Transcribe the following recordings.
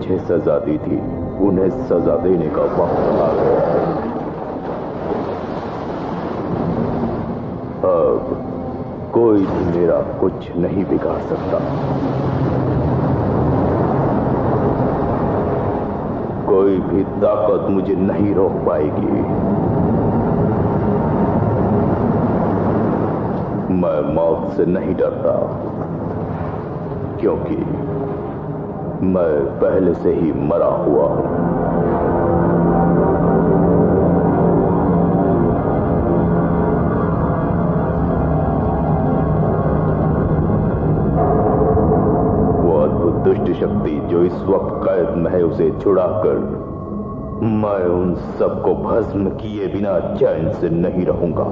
मुझे सजा दी थी, उन्हें सजा देने का वक्त आ गया है। अब कोई भी मेरा कुछ नहीं बिगाड़ सकता। कोई भी ताकत मुझे नहीं रोक पाएगी। मैं मौत से नहीं डरता, क्योंकि मैं पहले से ही मरा हुआ हूं। दुष्ट शक्ति जो इस वक्त कैद में है, उसे छुड़ाकर मैं उन सबको भस्म किए बिना चैन से नहीं रहूंगा।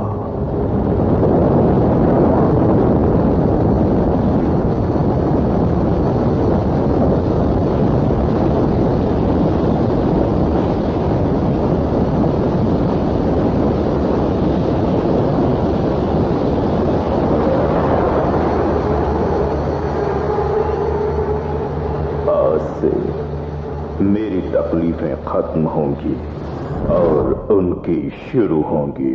मेरी तकलीफें खत्म होंगी और उनकी शुरू होंगी।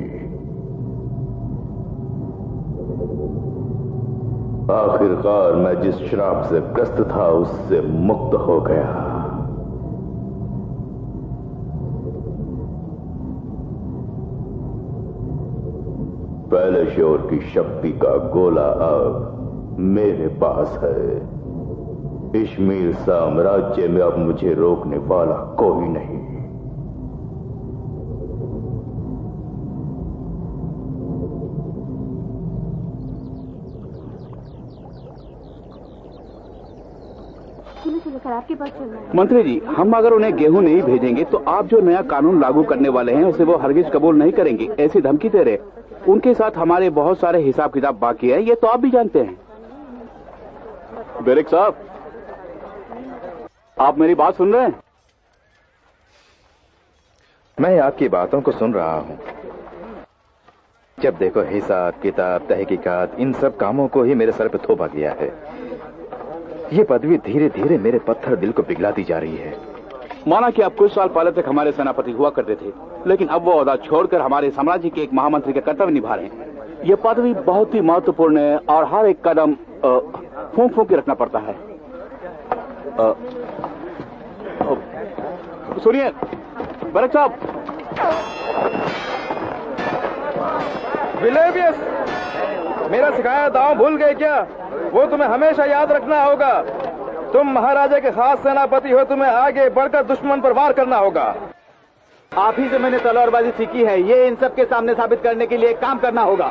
आखिरकार मैं जिस श्राप से ग्रस्त था उससे मुक्त हो गया। पहले शोर की शक्ति का गोला अब मेरे पास है। इश्मीर साम्राज्य में अब मुझे रोकने वाला कोई नहीं। आपके पास चल रहा है। मंत्री जी, हम अगर उन्हें गेहूं नहीं भेजेंगे तो आप जो नया कानून लागू करने वाले हैं उसे वो हरगिज कबूल नहीं करेंगे, ऐसी धमकी दे रहे। उनके साथ हमारे बहुत सारे हिसाब किताब बाकी है, ये तो आप भी जानते हैं। बेरिक साहब, आप मेरी बात सुन रहे हैं? मैं आपकी बातों को सुन रहा हूं। जब देखो हिसाब किताब तहकीकात, इन सब कामों को ही मेरे सर पे थोपा गया है। ये पदवी धीरे धीरे मेरे पत्थर दिल को पिघलाती जा रही है। माना कि आप कुछ साल पहले तक हमारे सेनापति हुआ करते थे, लेकिन अब वो ओहदा छोड़कर हमारे साम्राज्य के एक महामंत्री का कर्तव्य निभा रहे हैं। ये पदवी बहुत ही महत्वपूर्ण है और हर एक कदम फूंक फूंक के रखना पड़ता है। सुनिए बेरिक साहब। विलेवियस, मेरा सिखाया दांव भूल गए क्या? वो तुम्हें हमेशा याद रखना होगा। तुम महाराजा के खास सेनापति हो, तुम्हें आगे बढ़कर दुश्मन पर वार करना होगा। आप ही से मैंने तलवारबाजी सीखी है, ये इन सब के सामने साबित करने के लिए काम करना होगा।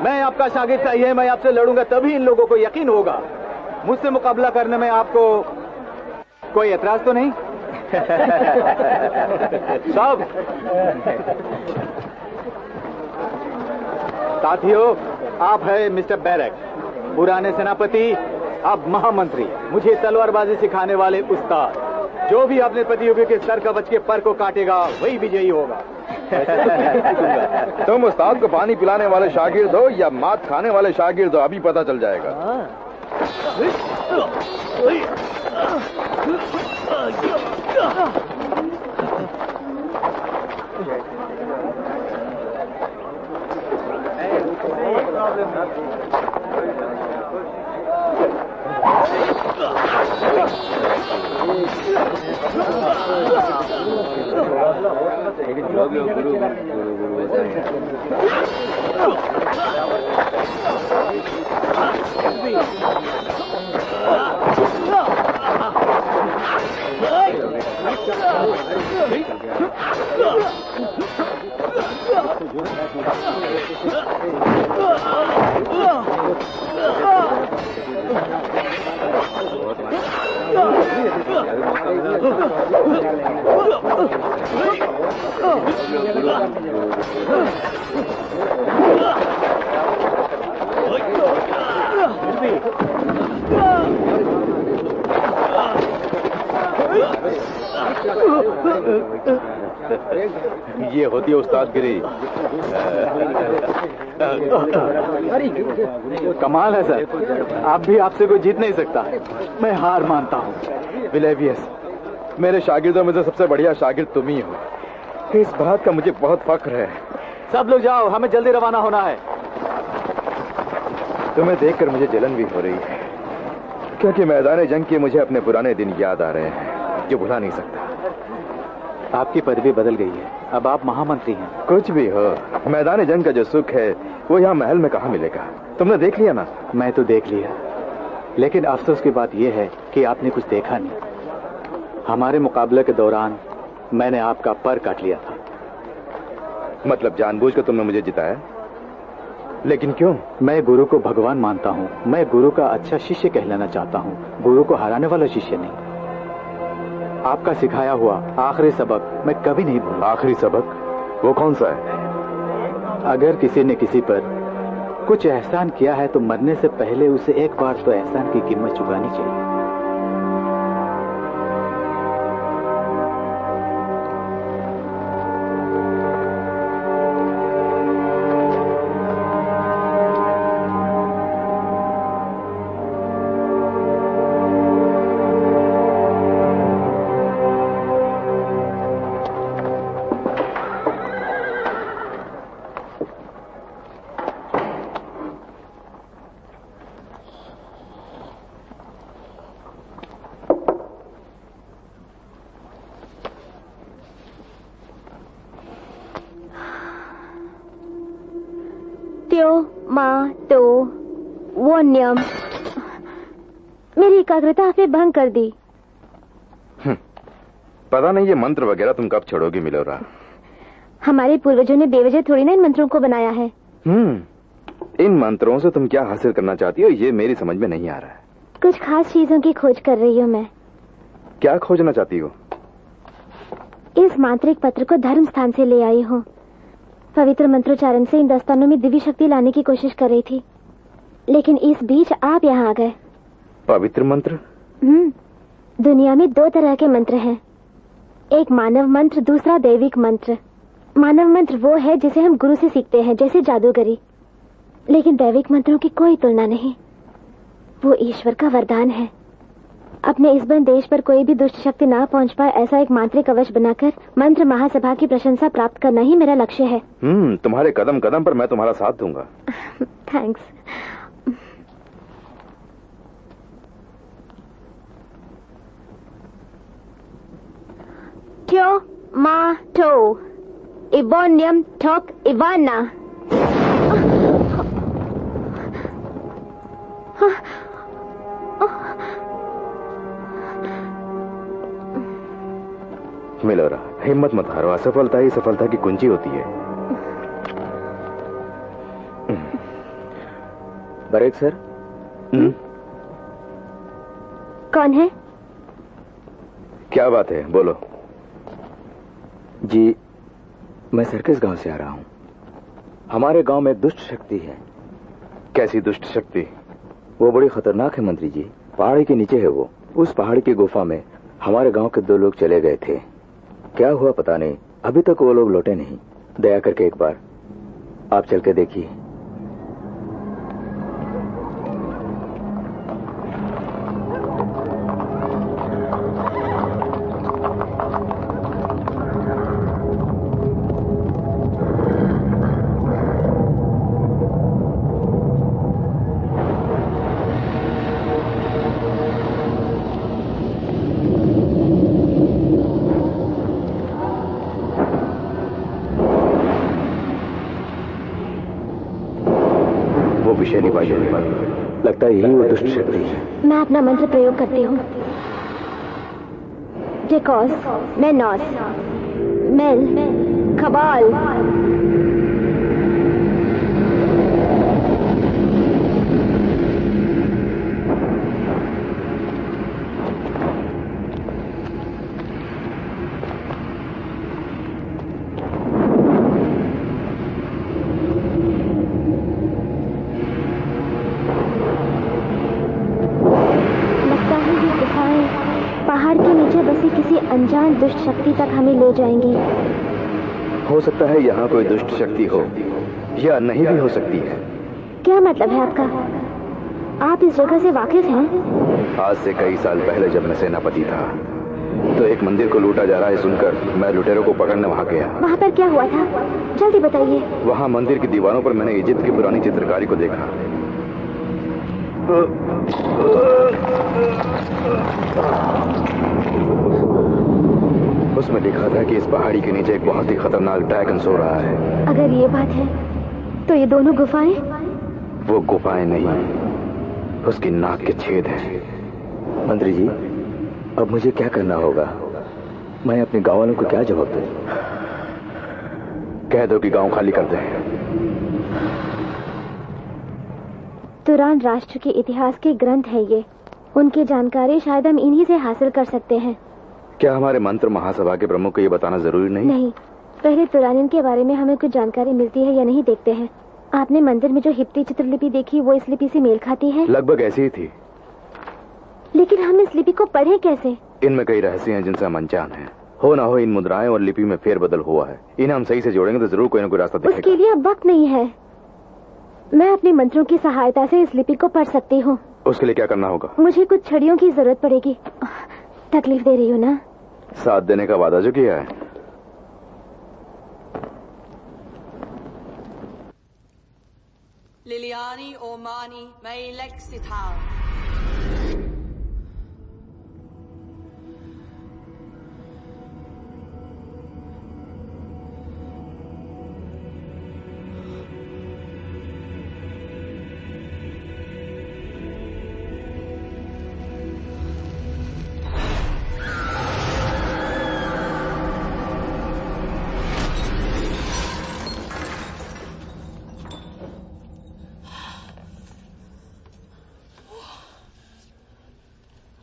मैं आपका शागिर्द चाहिए, मैं आपसे लड़ूंगा तभी इन लोगों को यकीन होगा। मुझसे मुकाबला करने में आपको कोई एतराज तो नहीं? साहब, साथियों, आप है मिस्टर बेरिक, पुराने सेनापति, अब महामंत्री, मुझे तलवारबाजी सिखाने वाले उस्ताद। जो भी अपने प्रतियोगी के सर कवच के पर को काटेगा वही विजयी होगा। तुम उस्ताद को पानी पिलाने वाले शागिर्द हो या मात खाने वाले शागिर्द हो, अभी पता चल जाएगा। ये होती है उस्तादगिरी। कमाल है सर, आप भी आपसे कोई जीत नहीं सकता। मैं हार मानता हूँ। विलेवियस, मेरे शागिर्दों में से सबसे बढ़िया शागिर्द तुम ही हो। इस बात का मुझे बहुत फख्र है। सब लोग जाओ, हमें जल्दी रवाना होना है। तुम्हें देखकर मुझे जलन भी हो रही है, क्योंकि मैदान जंग के मुझे अपने पुराने दिन याद आ रहे हैं जो भुला नहीं सकता। आपकी पदवी बदल गई है, अब आप महामंत्री हैं। कुछ भी हो, मैदान जंग का जो सुख है वो यहाँ महल में कहाँ मिलेगा। तुमने देख लिया ना? मैं तो देख लिया, लेकिन अफसोस की बात यह है कि आपने कुछ देखा नहीं। हमारे मुकाबले के दौरान मैंने आपका पर काट लिया था। मतलब जानबूझकर तुमने मुझे जिताया? लेकिन क्यों? मैं गुरु को भगवान मानता हूँ। मैं गुरु का अच्छा शिष्य कहलाना चाहता हूँ, गुरु को हराने वाला शिष्य नहीं। आपका सिखाया हुआ आखिरी सबक मैं कभी नहीं भूलूंगा। आखिरी सबक? वो कौन सा है? अगर किसी ने किसी पर कुछ एहसान किया है तो मरने से पहले उसे एक बार तो एहसान की कीमत चुकानी चाहिए। वो नियम मेरी एकाग्रता आपने भंग कर दी। पता नहीं ये मंत्र वगैरह तुम कब छोड़ोगी मिलोरा। हमारे पूर्वजों ने बेवजह थोड़ी ना इन मंत्रों को बनाया है। इन मंत्रों से तुम क्या हासिल करना चाहती हो ये मेरी समझ में नहीं आ रहा है। कुछ खास चीजों की खोज कर रही हूँ मैं। क्या खोजना चाहती हो? इस मांत्रिक पत्र को धर्म स्थान से ले आई हूँ। पवित्र मंत्रोच्चारण से इन दस्तानों में दिव्य शक्ति लाने की कोशिश कर रही थी, लेकिन इस बीच आप यहाँ आ गए। पवित्र मंत्र? दुनिया में दो तरह के मंत्र हैं, एक मानव मंत्र, दूसरा दैविक मंत्र। मानव मंत्र वो है जिसे हम गुरु से सीखते हैं, जैसे जादूगरी। लेकिन दैविक मंत्रों की कोई तुलना नहीं, वो ईश्वर का वरदान है। अपने इस बंद देश पर कोई भी दुष्ट शक्ति ना पहुंच पाए ऐसा एक मांत्रिक कवच बनाकर मंत्र महासभा की प्रशंसा प्राप्त करना ही मेरा लक्ष्य है। तुम्हारे कदम कदम पर मैं तुम्हारा साथ दूंगा। थैंक्स। ट्यो मा टो इबोनियम ठोक इवाना। मिलोरा, हिम्मत मत हारो। असफलता ही सफलता की कुंजी होती है। Break sir. कौन है? क्या बात है, बोलो। जी, मैं सर्कस गांव से आ रहा हूं। हमारे गांव में एक दुष्ट शक्ति है। कैसी दुष्ट शक्ति? वो बड़ी खतरनाक है मंत्री जी। पहाड़ी के नीचे है वो। उस पहाड़ी की गुफा में हमारे गांव के 2 लोग चले गए थे। क्या हुआ पता नहीं, अभी तक वो लोग लौटे नहीं। दया करके एक बार आप चल के देखिए। लगता है यही वो दुष्ट शक्ति है। मैं अपना मंत्र प्रयोग करती हूँ। जेकॉस, मेनॉस, मेल, खबाल। किसी अनजान दुष्ट शक्ति तक हमें ले जाएंगी। हो सकता है यहाँ कोई दुष्ट शक्ति हो या नहीं भी हो सकती है। क्या मतलब है आपका? आप इस जगह से वाकिफ हैं? आज से कई साल पहले जब मैं सेनापति था, तो एक मंदिर को लूटा जा रहा है सुनकर मैं लुटेरों को पकड़ने वहां गया। वहां पर क्या हुआ था, जल्दी बताइए। वहां मंदिर की दीवारों पर मैंने इजिप्ट की पुरानी चित्रकारी को देखा। उसमें लिखा था कि इस पहाड़ी के नीचे एक बहुत ही खतरनाक ड्रैगन सो रहा है। अगर ये बात है तो ये दोनों गुफाएं? वो गुफाएं नहीं, उसकी नाक के छेद हैं। मंत्री जी, अब मुझे क्या करना होगा? मैं अपने गांव वालों को क्या जवाब दूं? कह दो कि गांव खाली कर दें। तुरान राष्ट्र के इतिहास के ग्रंथ है ये, उनकी जानकारी शायद हम इन्हीं से हासिल कर सकते हैं। क्या हमारे मंत्र महासभा के प्रमुख को ये बताना जरूरी नहीं? नहीं, पहले तुरानियन के बारे में हमें कुछ जानकारी मिलती है या नहीं देखते हैं। आपने मंदिर में जो हिप्टी चित्रलिपि देखी वो इस लिपि से मेल खाती है? लगभग ऐसी ही थी। लेकिन हम इस लिपि को पढ़ें कैसे? इनमें कई रहस्य हैं जिनसे हम अनजान हैं। हो ना हो इन मुद्राएं और लिपि में फेरबदल हुआ है। इन्हें हम सही से जोड़ेंगे तो जरूर कोई ना कोई रास्ता दिखेगा। उसके लिए अब वक्त नहीं है। मैं अपने मंत्रों की सहायता से इस लिपि को पढ़ सकती हूँ। उसके लिए क्या करना होगा? मुझे कुछ छड़ियों की जरूरत पड़ेगी। तकलीफ दे रही हूँ ना? साथ देने का वादा जो किया है। Liliani Ormani May Lexital.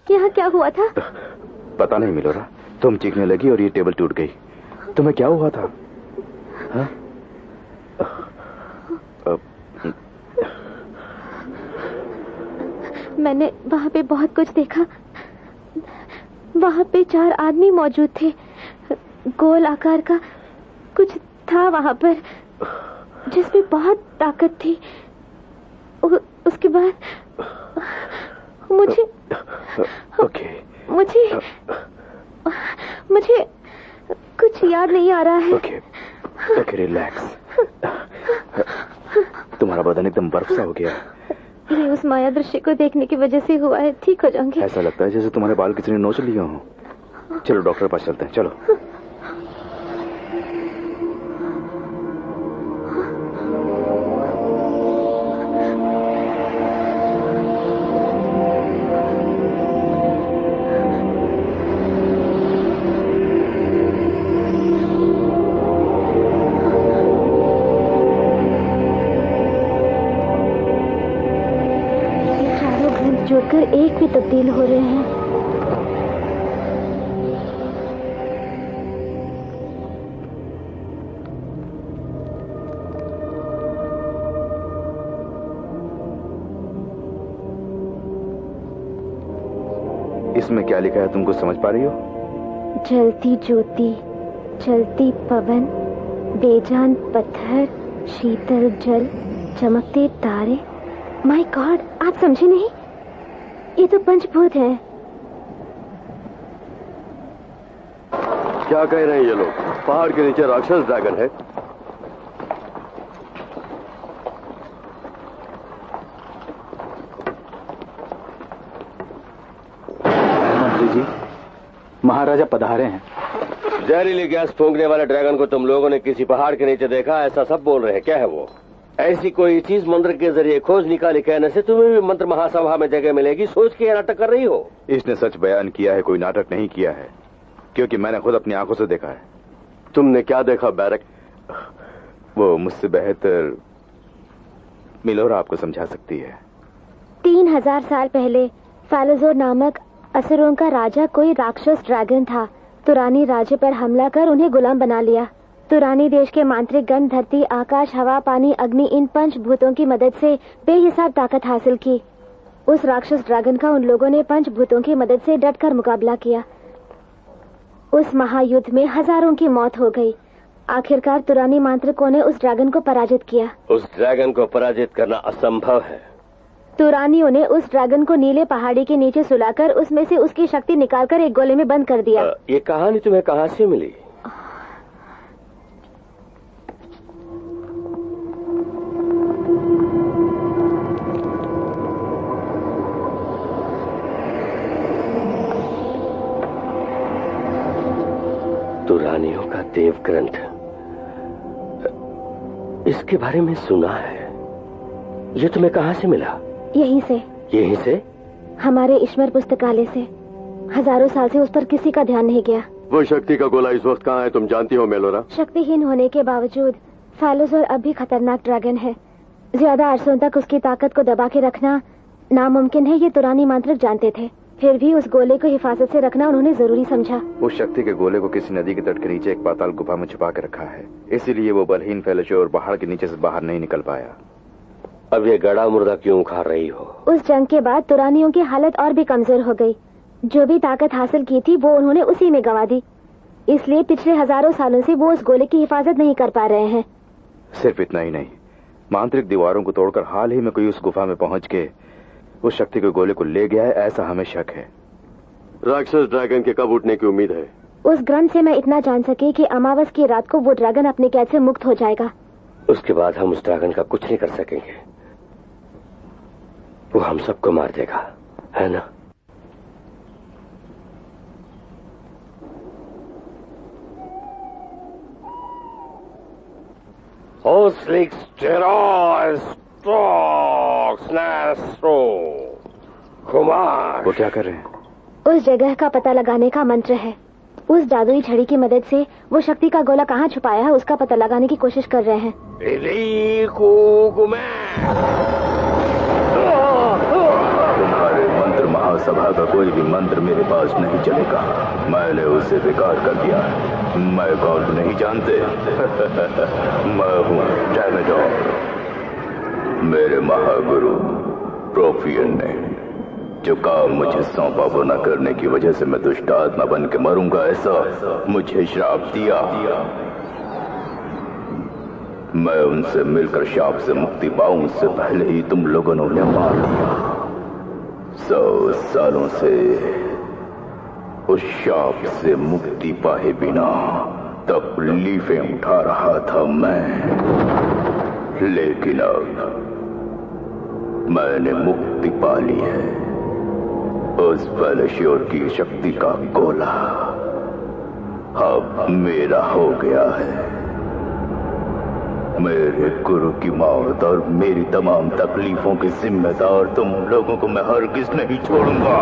यहाँ क्या हुआ था? पता नहीं मिलोरा, तुम चीखने लगी और ये टेबल टूट गई। तुम्हें क्या हुआ था? हा? मैंने वहाँ पे बहुत कुछ देखा। वहाँ पे 4 आदमी मौजूद थे। गोल आकार का कुछ था वहाँ पर जिसमें बहुत ताकत थी। उसके बाद मुझे कुछ याद नहीं आ रहा है। Okay, relax. तुम्हारा बदन एकदम बर्फ सा हो गया। ये उस माया दृश्य को देखने की वजह से हुआ है। ठीक हो जाऊंगी। ऐसा लगता है जैसे तुम्हारे बाल किसी ने नोच लिए हों। चलो डॉक्टर के पास चलते हैं, चलो। जुड़कर एक भी तब्दील हो रहे हैं। इसमें क्या लिखा है, तुम कुछ समझ पा रही हो? जलती ज्योति, चलती पवन, बेजान पत्थर, शीतल जल, चमकते तारे। माय गॉड, आप समझे नहीं? ये तो पंचभूत है। क्या कह रहे हैं ये लोग? पहाड़ के नीचे राक्षस ड्रैगन है। मंत्री जी, महाराजा पधारे हैं। जहरीली गैस फूंकने वाले ड्रैगन को तुम लोगों ने किसी पहाड़ के नीचे देखा, ऐसा सब बोल रहे हैं। क्या है वो? ऐसी कोई चीज मंत्र के जरिए खोज निकाली कहने से तुम्हें भी मंत्र महासभा में जगह मिलेगी, सोच के नाटक कर रही हो। इसने सच बयान किया है, कोई नाटक नहीं किया है, क्योंकि मैंने खुद अपनी आंखों से देखा है। तुमने क्या देखा बैरक? वो मुझसे बेहतर मिलोरा आपको समझा सकती है। 3000 साल पहले फालजोर नामक असुरों का राजा कोई राक्षस ड्रैगन था। तुरानी राज्य पर हमला कर उन्हें गुलाम बना लिया। तुरानी देश के मांत्रिक गण धरती, आकाश, हवा, पानी, अग्नि, इन 5 भूतों की मदद से बेहिसाब ताकत हासिल की। उस राक्षस ड्रैगन का उन लोगों ने 5 भूतों की मदद से डटकर मुकाबला किया। उस महायुद्ध में हजारों की मौत हो गई। आखिरकार तुरानी मांत्रिकों ने उस ड्रैगन को पराजित किया। उस ड्रैगन को पराजित करना असंभव है। तुरानियों ने उस ड्रैगन को नीले पहाड़ी के नीचे सुलाकर उसमें से उसकी शक्ति निकालकर एक गोले में बंद कर दिया। ये कहानी तुम्हें कहाँ से मिली? तुरानियों का देव ग्रंथ, इसके बारे में सुना है। ये तुम्हें कहाँ से मिला? यहीं से। यहीं से? हमारे ईश्वर पुस्तकालय से। हजारों साल से उस पर किसी का ध्यान नहीं गया। वो शक्ति का गोला इस वक्त कहाँ है तुम जानती हो मेलोरा? शक्तिहीन होने के बावजूद फालोजोर अब भी खतरनाक ड्रैगन है। ज्यादा अरसों तक उसकी ताकत को दबा के रखना नामुमकिन है, ये तुरानी मांत्रिक जानते थे। फिर भी उस गोले को हिफाजत से रखना उन्होंने जरूरी समझा। उस शक्ति के गोले को किसी नदी के तट के नीचे एक पाताल गुफा में छुपा के रखा है, इसीलिए वो बलहीन फैलशोर पहाड़ के नीचे से बाहर नहीं निकल पाया। अब ये गड़ा मुर्दा क्यों खा रही हो? उस जंग के बाद तुरानियों की हालत और भी कमजोर हो गई। जो भी ताकत हासिल की थी वो उन्होंने उसी में गंवा दी। इसलिए पिछले हजारों सालों से वो उस गोले की हिफाजत नहीं कर पा रहे हैं। सिर्फ इतना ही नहीं, मांत्रिक दीवारों को तोड़कर हाल ही में कोई उस गुफा में पहुंच के उस शक्ति के गोले को ले गया है, ऐसा हमें शक है। राक्षस ड्रैगन के कब उठने की उम्मीद है? उस ग्रंथ से मैं इतना जान सकी कि अमावस की रात को वो ड्रैगन अपने कैद से मुक्त हो जाएगा। उसके बाद हम उस ड्रैगन का कुछ नहीं कर सकेंगे। वो हम सबको मार देगा, है ना? वो क्या कर रहे हैं? उस जगह का पता लगाने का मंत्र है। उस जादुई छड़ी की मदद से वो शक्ति का गोला कहाँ छुपाया है उसका पता लगाने की कोशिश कर रहे हैं। तुम्हारे मंत्र महासभा का कोई भी मंत्र मेरे पास नहीं चलेगा। मैंने उसे बेकार कर दिया। मैं कौन नहीं जानते? मैं हूँ डैमेडोर। मेरे महागुरु प्रोफियन ने जो काम मुझे सौंपा वो न करने की वजह से मैं दुष्ट आत्मा बन के मरूंगा, ऐसा मुझे श्राप दिया। मैं उनसे मिलकर शाप से मुक्ति पाऊं उससे पहले ही तुम लोगों ने उन्हें मार दिया। 100 सालों से उस शाप से मुक्ति पाए बिना तकलीफें उठा रहा था मैं, लेकिन अब मैंने मुक्ति पा ली है। उस फैलश्योर की शक्ति का गोला अब मेरा हो गया है। मेरे गुरु की मौत और मेरी तमाम तकलीफों के जिम्मेदार तुम लोगों को मैं हरगिज नहीं छोड़ूंगा।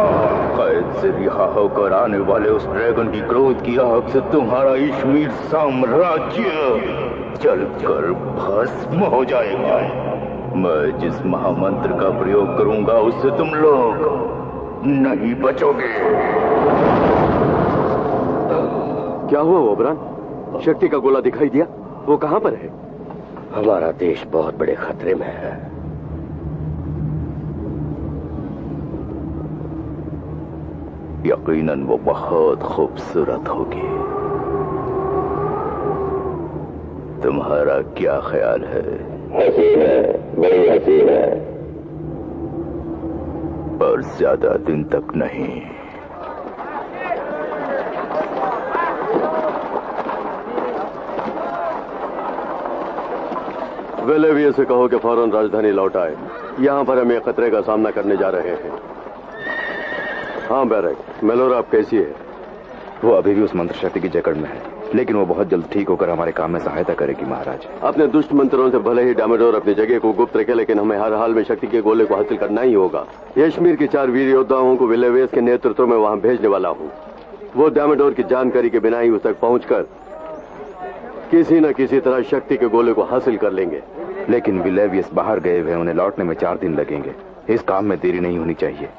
कैद से रिहा होकर आने वाले उस ड्रैगन की क्रोध की आग से तुम्हारा इश्मीर साम्राज्य जलकर भस्म हो जाएगा। मैं जिस महामंत्र का प्रयोग करूंगा उससे तुम लोग नहीं बचोगे। क्या हुआ ओबरान? शक्ति का गोला दिखाई दिया? वो कहाँ पर है? हमारा देश बहुत बड़े खतरे में है। यकीनन वो बहुत खूबसूरत होगी। तुम्हारा क्या ख्याल है? हसीन है, बड़ी हसीन है, पर ज्यादा दिन तक नहीं। वेलेविया से कहो कि फौरन राजधानी लौट आए। यहाँ पर हम एक खतरे का सामना करने जा रहे हैं। हाँ बैरक, मेलोरा अब कैसी है? वो अभी भी उस मंत्र शक्ति की जकड़ में है, लेकिन वो बहुत जल्द ठीक होकर हमारे काम में सहायता करेगी महाराज। अपने दुष्ट मंत्रों से भले ही डैमेडोर अपनी जगह को गुप्त रखे, लेकिन हमें हर हाल में शक्ति के गोले को हासिल करना ही होगा। यशमीर के 4 वीर योद्धाओं को विलेवेस के नेतृत्व में वहां भेजने वाला हूँ। वो डैमेडोर की जानकारी के बिना ही उस तक पहुंचकर किसी न किसी तरह शक्ति के गोले को हासिल कर लेंगे। लेकिन विलेवियस बाहर गए हुए, उन्हें लौटने में 4 दिन लगेंगे। इस काम में देरी नहीं होनी चाहिए।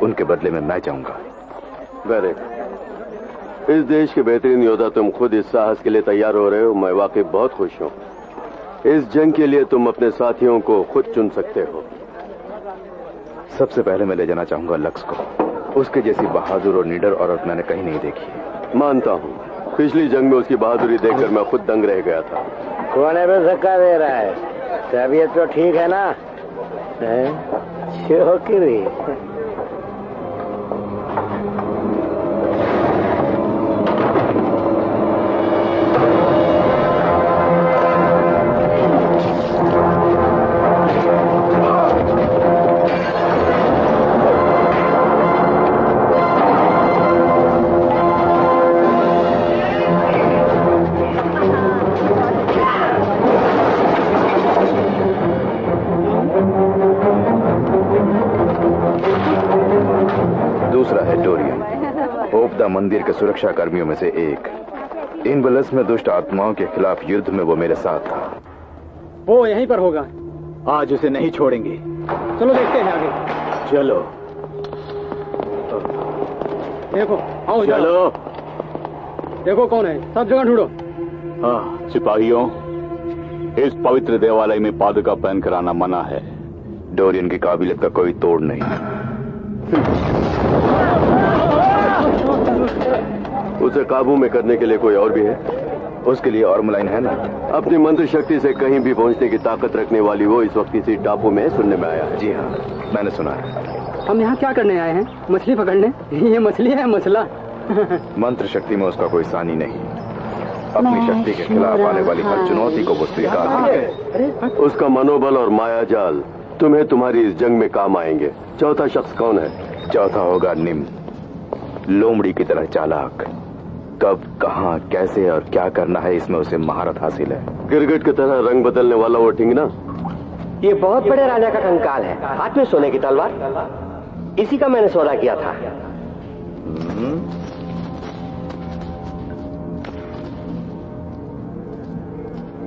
उनके बदले में मैं चाहूंगा। बैरक, इस देश के बेहतरीन योद्धा तुम खुद इस साहस के लिए तैयार हो रहे हो, मैं वाकई बहुत खुश हूँ। इस जंग के लिए तुम अपने साथियों को खुद चुन सकते हो। सबसे पहले मैं ले जाना चाहूंगा लक्स को। उसके जैसी बहादुर और निडर औरत मैंने कहीं नहीं देखी। मानता हूँ, पिछली जंग में उसकी बहादुरी देखकर मैं खुद दंग रह गया था। कोने पे धक्का दे रहा है? तबीयत तो ठीक है ना? छोकरी। मंदिर के सुरक्षा कर्मियों में से एक। इन बलस में दुष्ट आत्माओं के खिलाफ युद्ध में वो मेरे साथ था। वो यहीं पर होगा। आज उसे नहीं छोड़ेंगे। चलो देखते हैं आगे। चलो देखो, आओ चलो। देखो कौन है, सब जगह ढूंढो। हाँ सिपाहियों, इस पवित्र देवालय में पादुका पहन कर आना मना है। डोरियन की काबिलियत का कोई तोड़ नहीं। उसे काबू में करने के लिए कोई और भी है? उसके लिए और मुलायन है ना। अपनी मंत्र शक्ति से कहीं भी पहुंचने की ताकत रखने वाली वो इस वक्त किसी टापू में सुनने में आया है। जी हाँ, मैंने सुना है। हम यहाँ क्या करने आए हैं? मछली पकड़ने? ये मछली है मछला। मंत्र शक्ति में उसका कोई सानी नहीं। अपनी शक्ति के खिलाफ आने वाली हर चुनौती को वो स्वीकार है। उसका मनोबल और माया जाल तुम्हें तुम्हारी इस जंग में काम आएंगे। चौथा शख्स कौन है? चौथा होगा निम, लोमड़ी की तरह चालाक। कब, कहां, कैसे और क्या करना है, इसमें उसे महारत हासिल है। गिरगिट की तरह रंग बदलने वाला वो ठिंगना, ये बहुत बड़े राजा का कंकाल है, हाथ में सोने की तलवार। इसी का मैंने सौदा किया था।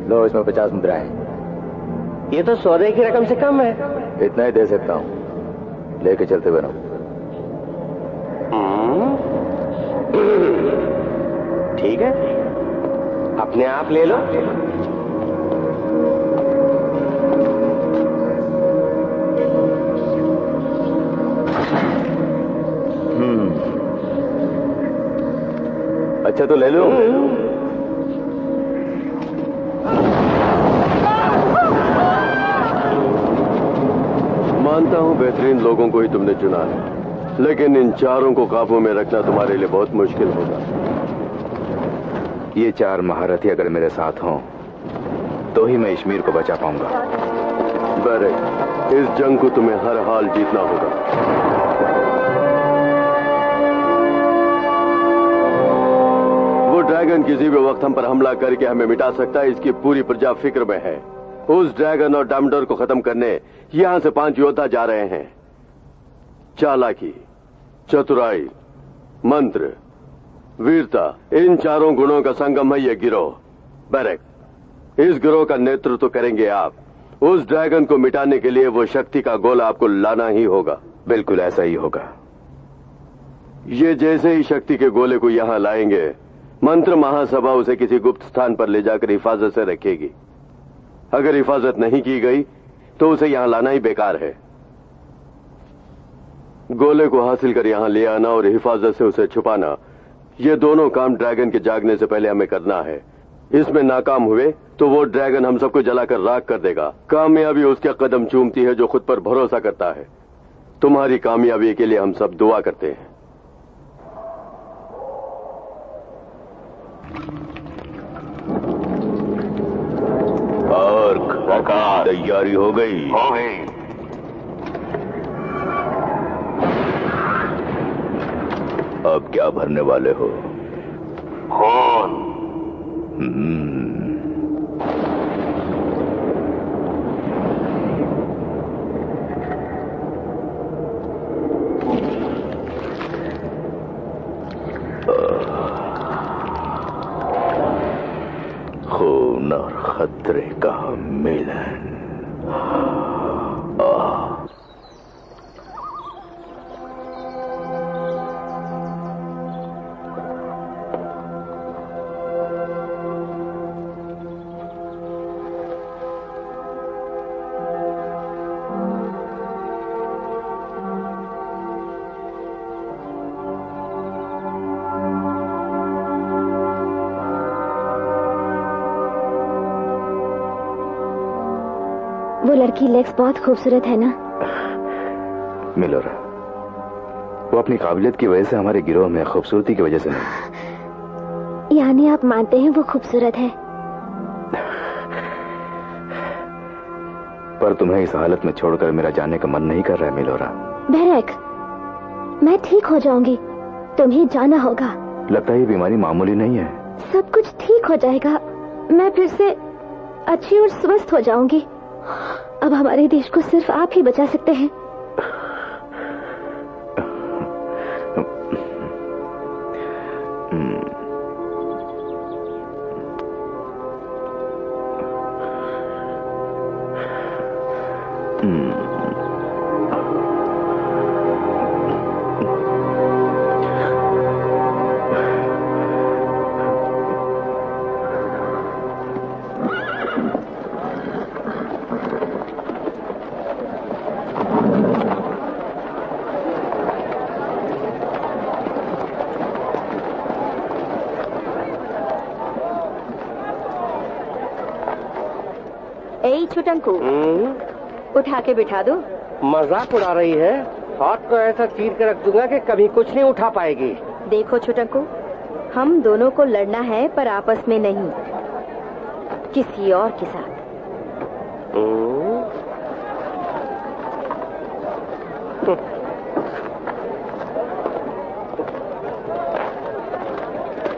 लो, इसमें 50 मुद्रा है। ये तो सौदे की रकम से कम है। इतना ही दे सकता हूँ, लेके चलते हुए रहो। ठीक है, अपने आप ले लो। अच्छा तो ले लो। मानता हूं बेहतरीन लोगों को ही तुमने चुना है, लेकिन इन चारों को काबू में रखना तुम्हारे लिए बहुत मुश्किल होगा। ये चार महारथी अगर मेरे साथ हों तो ही मैं इश्मीर को बचा पाऊंगा। बैरक, इस जंग को तुम्हें हर हाल जीतना होगा। वो ड्रैगन किसी भी वक्त हम पर हमला करके हमें मिटा सकता है, इसकी पूरी प्रजा फिक्र में है। उस ड्रैगन और डामडोर को खत्म करने यहां से 5 योद्धा जा रहे हैं। चालाकी, चतुराई, मंत्र, वीरता, इन चारों गुणों का संगम है ये गिरोह। बैरक, इस गिरोह का नेतृत्व करेंगे आप। उस ड्रैगन को मिटाने के लिए वो शक्ति का गोला आपको लाना ही होगा। बिल्कुल ऐसा ही होगा। ये जैसे ही शक्ति के गोले को यहां लाएंगे, मंत्र महासभा उसे किसी गुप्त स्थान पर ले जाकर हिफाजत से रखेगी। अगर हिफाजत नहीं की गई तो उसे यहां लाना ही बेकार है। गोले को हासिल कर यहां ले आना और हिफाजत से उसे छुपाना, ये दोनों काम ड्रैगन के जागने से पहले हमें करना है। इसमें नाकाम हुए तो वो ड्रैगन हम सबको जलाकर राख कर देगा। कामयाबी उसके कदम चूमती है जो खुद पर भरोसा करता है। तुम्हारी कामयाबी के लिए हम सब दुआ करते हैं। और तैयारी हो गई? हो गई। अब क्या भरने वाले हो? खून। खून और खतरे का मिलन। वो लड़की लेक्स बहुत खूबसूरत है ना? मिलोरा, वो अपनी काबिलियत की वजह से हमारे गिरोह में, खूबसूरती की वजह से नहीं। यानी आप मानते हैं वो खूबसूरत है? पर तुम्हें इस हालत में छोड़कर मेरा जाने का मन नहीं कर रहा है मिलोरा। बेरेक, मैं ठीक हो जाऊंगी, तुम्हें जाना होगा। लगता है ये बीमारी मामूली नहीं है। सब कुछ ठीक हो जाएगा, मैं फिर से अच्छी और स्वस्थ हो जाऊंगी। अब हमारे देश को सिर्फ आप ही बचा सकते हैं। छुटंकू, उठा के बिठा दो। मजाक उड़ा रही है? हाथ को ऐसा चीर के रख दूंगा कि कभी कुछ नहीं उठा पाएगी। देखो छुटंकू, हम दोनों को लड़ना है, पर आपस में नहीं, किसी और के साथ।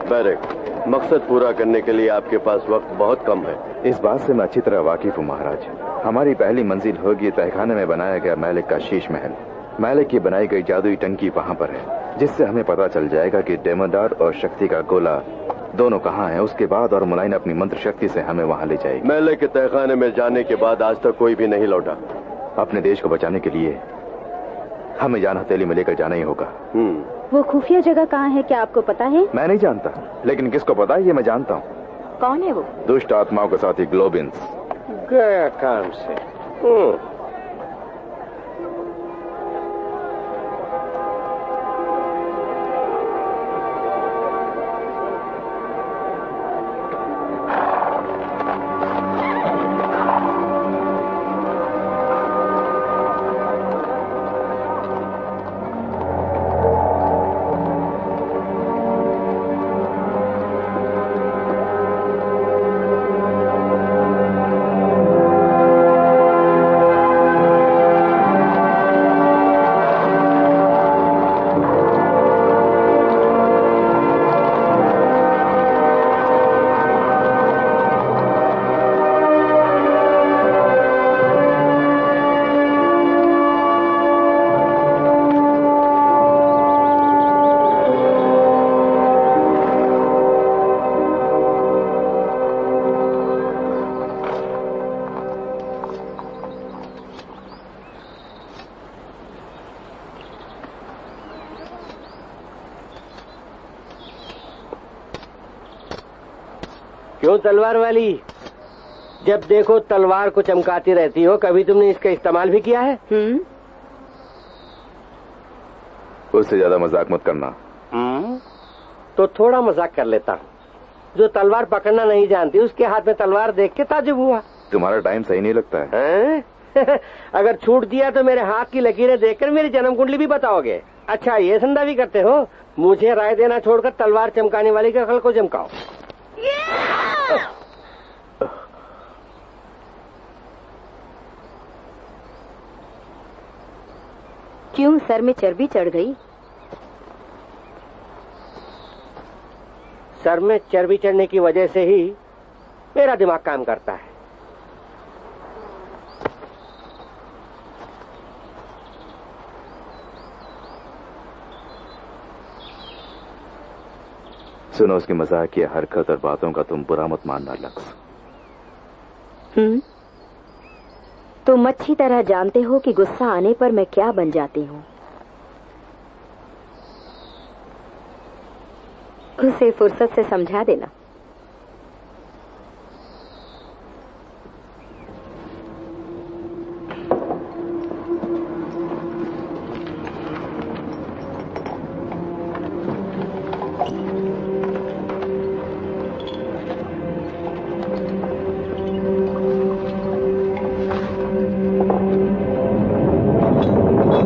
बैरक, मकसद पूरा करने के लिए आपके पास वक्त बहुत कम है। इस बात से मैं अच्छी तरह वाकिफ हूँ महाराज। हमारी पहली मंजिल होगी तहखाने में बनाया गया मैलिक का शीश महल। मैलिक की बनाई गई जादुई टंकी वहाँ पर है, जिससे हमें पता चल जाएगा कि डेमोदार और शक्ति का गोला दोनों कहाँ हैं। उसके बाद और मुलायन अपनी मंत्र शक्ति से हमें वहाँ ले जाएगी। मैलिक के तहखाने में जाने के बाद आज तक कोई भी नहीं लौटा। अपने देश को बचाने के लिए हमें जान हथेली में लेकर जाना ही होगा। वो खुफिया जगह कहाँ है, क्या आपको पता है? मैं नहीं जानता, लेकिन किसको पता है ये मैं जानता हूँ। कौन है वो? दुष्ट आत्माओं के साथी ग्लोबिन्स। गया काम से। क्यों तलवार वाली, जब देखो तलवार को चमकाती रहती हो, कभी तुमने इसका इस्तेमाल भी किया है? उससे ज्यादा मजाक मत करना। तो थोड़ा मजाक कर लेता हूँ। जो तलवार पकड़ना नहीं जानती उसके हाथ में तलवार देख के ताजुब हुआ। तुम्हारा टाइम सही नहीं लगता है? अगर छूट दिया तो मेरे हाथ की लकीरें देखकर मेरी जन्म कुंडली भी बताओगे। अच्छा, ये संदा भी करते हो? मुझे राय देना छोड़कर तलवार चमकाने वाली के अकल को चमकाओ। क्यों, सर में चर्बी चढ़ गई? सर में चर्बी चढ़ने की वजह से ही मेरा दिमाग काम करता है। सुनो, उसकी मजाकिया हरकत और बातों का तुम बुरा मत मानना लक्स। तुम अच्छी तरह जानते हो कि गुस्सा आने पर मैं क्या बन जाती हूँ। उसे फुर्सत से समझा देना।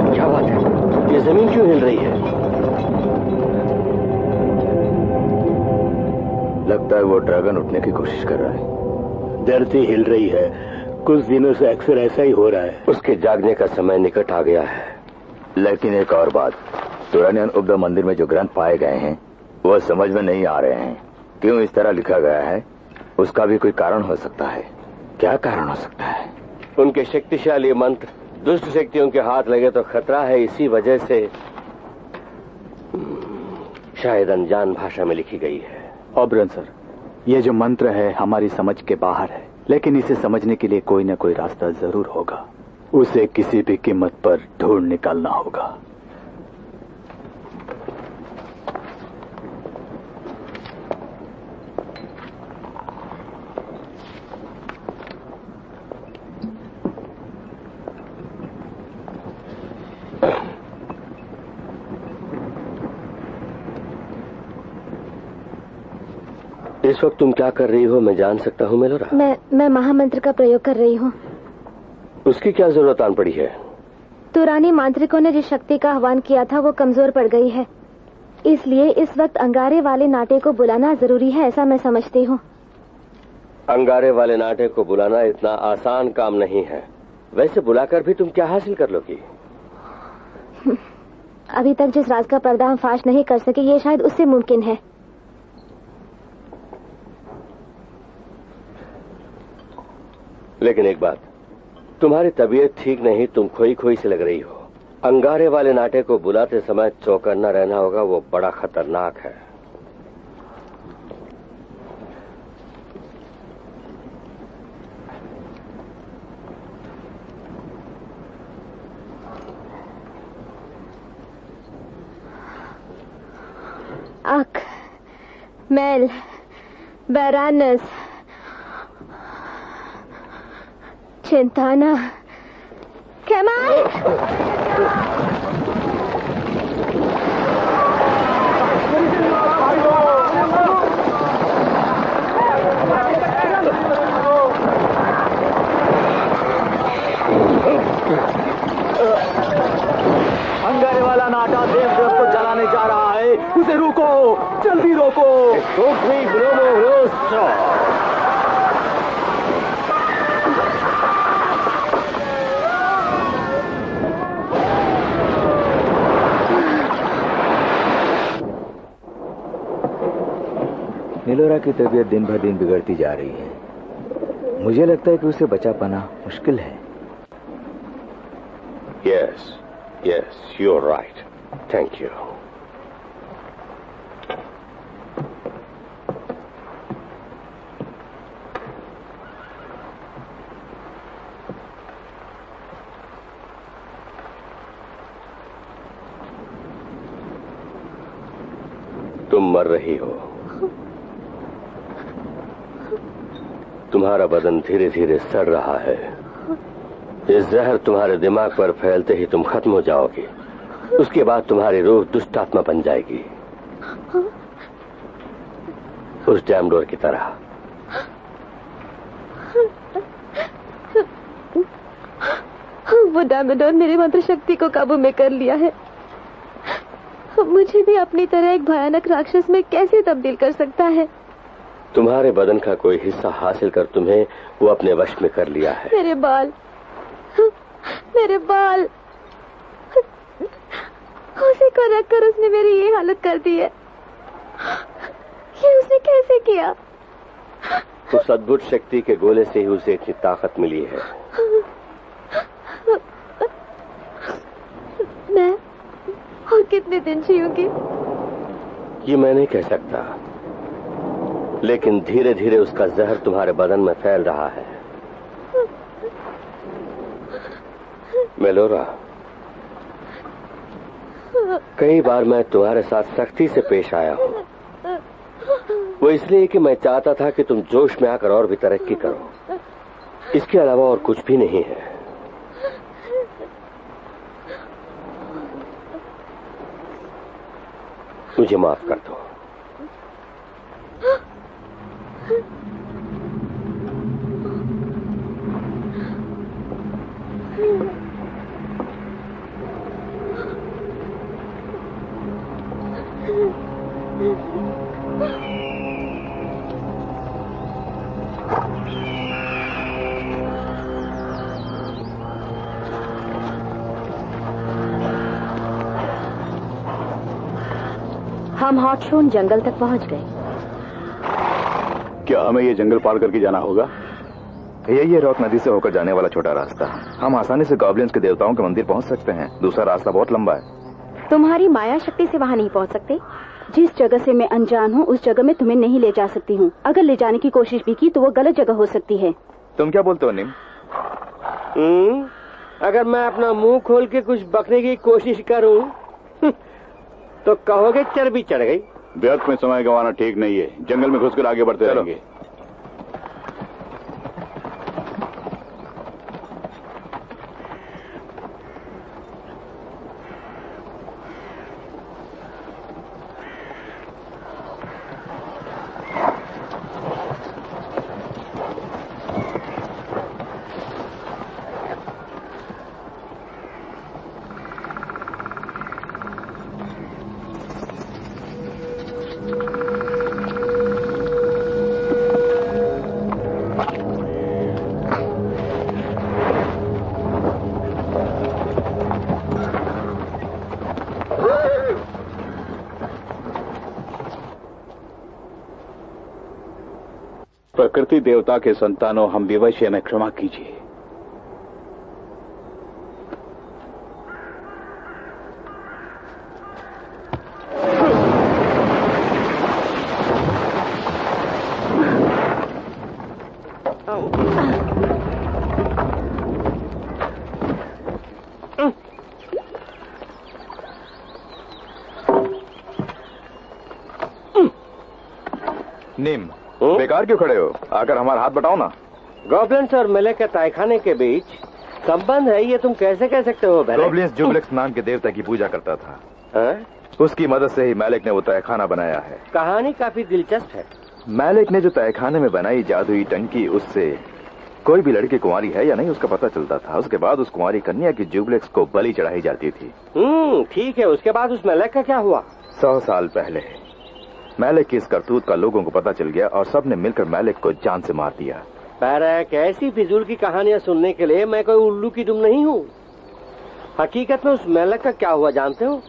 क्या बात है? लगता है वो ड्रैगन उठने की कोशिश कर रहा है। धरती हिल रही है, कुछ दिनों से अक्सर ऐसा ही हो रहा है। उसके जागने का समय निकट आ गया है। लेकिन एक और बात, तुरानियन उब्दा मंदिर में जो ग्रंथ पाए गए हैं वो समझ में नहीं आ रहे हैं। क्यों इस तरह लिखा गया है, उसका भी कोई कारण हो सकता है। क्या कारण हो सकता है? उनके शक्तिशाली मंत्र दुष्ट शक्तियों के हाथ लगे तो खतरा है, इसी वजह से शायद अनजान भाषा में लिखी गई है। ओबरन सर, ये जो मंत्र है हमारी समझ के बाहर है, लेकिन इसे समझने के लिए कोई न कोई रास्ता जरूर होगा। उसे किसी भी कीमत पर ढूंढ निकालना होगा। इस वक्त तुम क्या कर रही हो, मैं जान सकता हूँ मेलोरा? मैं महामंत्र का प्रयोग कर रही हूँ। उसकी क्या जरूरत आन पड़ी है? तुरानी मांत्रिकों ने जिस शक्ति का आह्वान किया था वो कमजोर पड़ गई है, इसलिए इस वक्त अंगारे वाले नाटे को बुलाना जरूरी है, ऐसा मैं समझती हूँ। अंगारे वाले नाटे को बुलाना इतना आसान काम नहीं है। वैसे बुलाकर भी तुम क्या हासिल कर लोगी? अभी तक जिस राज का पर्दा हम फाश नहीं कर सके, ये शायद उससे मुमकिन है। लेकिन एक बात, तुम्हारी तबीयत ठीक नहीं, तुम खोई खोई से लग रही हो। अंगारे वाले नाटे को बुलाते समय चौकन्ना रहना होगा, वो बड़ा खतरनाक है। अक, मेल, बैरानस, चिंताना, कमाल। अंगारे वाला नाटा देवदेव को जलाने जा रहा है, उसे रोको, जल्दी रोको। नीलोरा की तबीयत दिन भर दिन बिगड़ती जा रही है। मुझे लगता है कि उसे बचा पाना मुश्किल है। Yes, you are right. Thank you. तुम मर रही हो। तुम्हारा बदन धीरे धीरे सड़ रहा है। ये जहर तुम्हारे दिमाग पर फैलते ही तुम खत्म हो जाओगी। उसके बाद तुम्हारी रूह दुष्ट आत्मा बन जाएगी, उस डैमडोर की तरह। वो डैमडोर मेरी मंत्र शक्ति को काबू में कर लिया है। मुझे भी अपनी तरह एक भयानक राक्षस में कैसे तब्दील कर सकता है? तुम्हारे बदन का कोई हिस्सा हासिल कर तुम्हें वो अपने वश में कर लिया है। मेरे बाल, मेरे बाल, उसी को रखकर उसने मेरी ये हालत कर दी है। ये उसने कैसे किया? उस अद्भुत शक्ति के गोले से ही उसे इतनी ताकत मिली है। मैं और कितने दिन जीऊंगी? ये मैं नहीं कह सकता, लेकिन धीरे धीरे उसका जहर तुम्हारे बदन में फैल रहा है। मेलोरा, कई बार मैं तुम्हारे साथ सख्ती से पेश आया हूं। वो इसलिए कि मैं चाहता था कि तुम जोश में आकर और भी तरक्की करो। इसके अलावा और कुछ भी नहीं है। मुझे माफ कर दो। हम हॉटशून जंगल तक पहुंच गए। क्या हमें ये जंगल पार करके जाना होगा? यही है रॉक नदी से होकर जाने वाला छोटा रास्ता। हम आसानी से गॉब्लिन्स के देवताओं के मंदिर पहुंच सकते हैं। दूसरा रास्ता बहुत लंबा है। तुम्हारी माया शक्ति से वहां नहीं पहुंच सकते। जिस जगह से मैं अनजान हूँ उस जगह में तुम्हें नहीं ले जा सकती हूँ। अगर ले जाने की कोशिश भी की तो वो गलत जगह हो सकती है। तुम क्या बोलते हो निम? अगर मैं अपना मुंह खोल के कुछ बकने की कोशिश करूं तो कहोगे चर्बी चढ़ गई। व्यर्थ में समय गंवाना ठीक नहीं है। जंगल में घुसकर आगे बढ़ते रहेंगे। प्रकृति देवता के संतानों, हम विवश हैं, हमें क्षमा कीजिए। निम, बेकार क्यों खड़े हो? आकर हमारा हाथ बटाओ ना। गॉब्लिन्स और मेलेक के तहखाने के बीच संबंध है, ये तुम कैसे कह सकते हो? गॉब्लिन्स जुबलेक्स नाम के देवता की पूजा करता था। उसकी मदद से ही मैलेक ने वो तहखाना बनाया है। कहानी काफी दिलचस्प है। मैलेक ने जो तहखाने में बनाई जादुई टंकी, उससे कोई भी लड़की कुंवारी है या नहीं उसका पता चलता था। उसके बाद उस कुंवारी कन्या की जुबलेक्स को बलि चढ़ाई जाती थी। ठीक है, उसके बाद उस मेलेक का क्या हुआ? 100 साल पहले मैलेक की इस करतूत का लोगों को पता चल गया और सबने मिलकर मैलेक को जान से मार दिया। पर ऐसी फिजूल की कहानियां सुनने के लिए मैं कोई उल्लू की दुम नहीं हूँ। हकीकत में उस मेलेक का क्या हुआ जानते हो?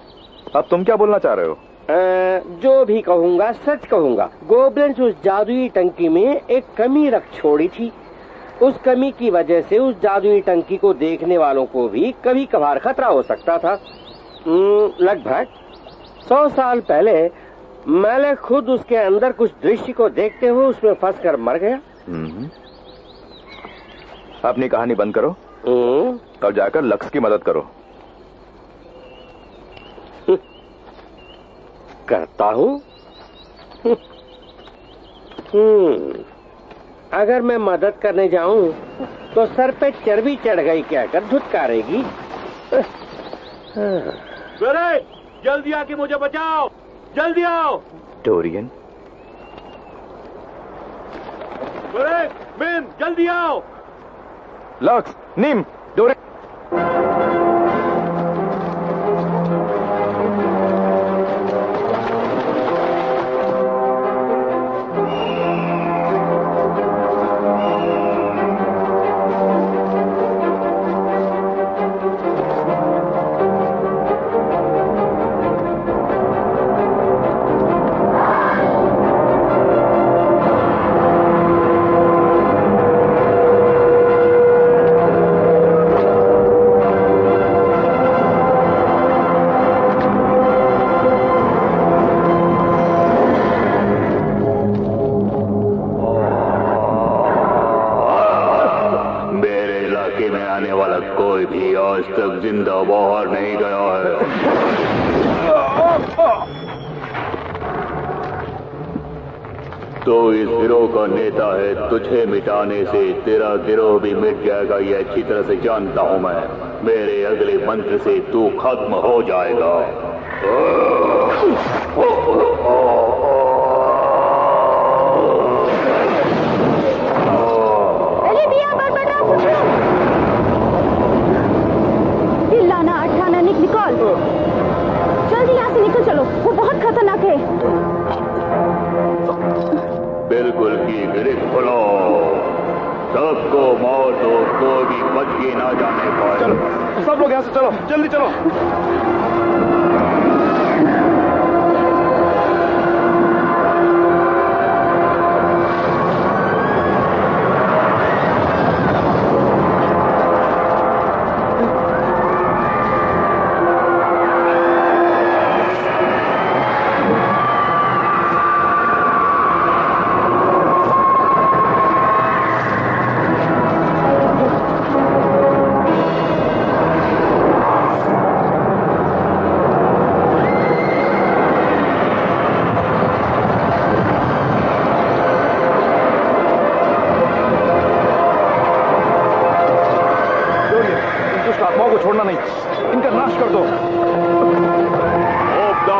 अब तुम क्या बोलना चाह रहे हो? जो भी कहूंगा सच कहूंगा। गॉब्लिन्स उस जादुई टंकी में एक कमी रख छोड़ी थी। उस कमी की वजह से उस जादुई टंकी को देखने वालों को भी कभी कभार खतरा हो सकता था। लगभग 100 साल पहले मैलेक खुद उसके अंदर कुछ दृश्य को देखते हुए उसमें फंसकर मर गया। अपनी कहानी बंद करो। कल जाकर लक्स की मदद करो। करता हूँ। अगर मैं मदद करने जाऊं तो सर पे चर्बी चढ़ गई कहकर धुतकारेगी। जल्दी आके मुझे बचाओ, जल्दी आओ। डोरियन, बिन, जल्दी आओ। लक्स, निम, डोरियन। तो इस गिरोह का नेता है। तुझे मिटाने से तेरा गिरोह भी मिट जाएगा, ये अच्छी तरह से जानता हूं मैं। मेरे अगले मंत्र से तू खत्म हो जाएगा। चिल्लाना, अट्ठाना, निकल। जल्दी यहाँ से निकल चलो, वो बहुत खतरनाक है। बिल्कुल की गिरिफ खोलो, सबको मौत हो, कोई भी बच के ना जाने पाए। चलो सब लोग यहाँ से चलो, जल्दी चलो। को छोड़ना नहीं, इनका नाश कर दो।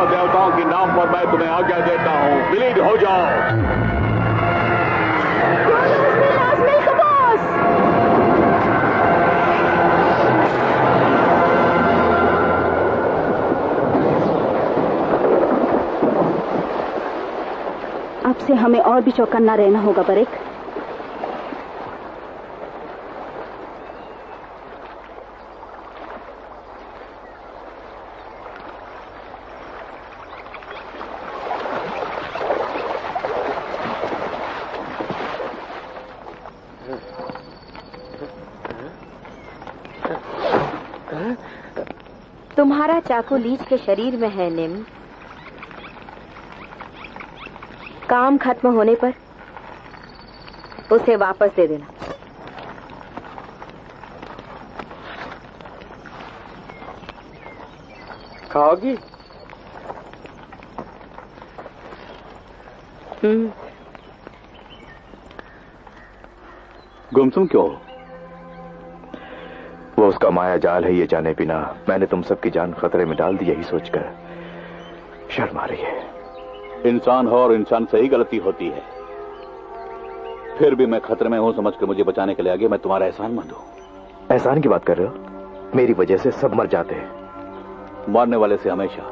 देवताओं के नाम पर मैं तुम्हें आज्ञा देता हूँ, विलीन हो जाओ। अब से हमें और भी चौकन्ना रहना होगा बरेक। तुम्हारा चाकू लीच के शरीर में है निम। काम खत्म होने पर उसे वापस दे देना। खाओगी? गुमसुम क्यों? वो उसका माया जाल है ये जाने बिना मैंने तुम सबकी जान खतरे में डाल दी, यही सोचकर शर्म आ रही है। इंसान हो और इंसान से ही गलती होती है। फिर भी मैं खतरे में हूं समझकर मुझे बचाने के लिए आगे मैं तुम्हारा एहसान मंद हूं। एहसान की बात कर रहे हो? मेरी वजह से सब मर जाते हैं। मरने वाले से हमेशा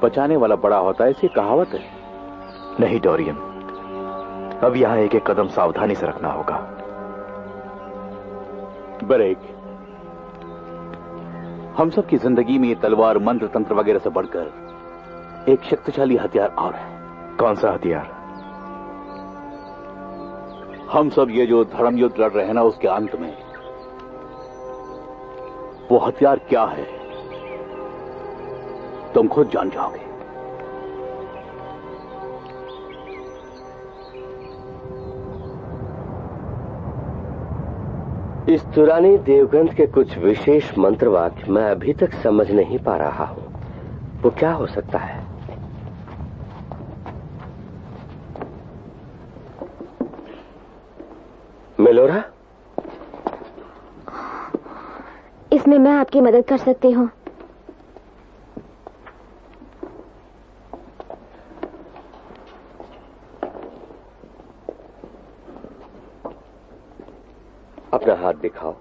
बचाने वाला बड़ा होता है, इसकी कहावत है। नहीं डोरियन, अब यहां एक एक कदम सावधानी से रखना होगा। बरेक, हम सब की जिंदगी में ये तलवार मंत्र तंत्र वगैरह से बढ़कर एक शक्तिशाली हथियार और है। कौन सा हथियार? हम सब ये जो धर्म युद्ध लड़ रहे हैं ना, उसके अंत में वो हथियार क्या है तुम खुद जान जाओगे। इस तुरानी देवग्रंथ के कुछ विशेष मंत्र वाक्य मैं अभी तक समझ नहीं पा रहा हूं। वो क्या हो सकता है? मेलोरा, इसमें मैं आपकी मदद कर सकती हूँ। अपना हाथ दिखाओ।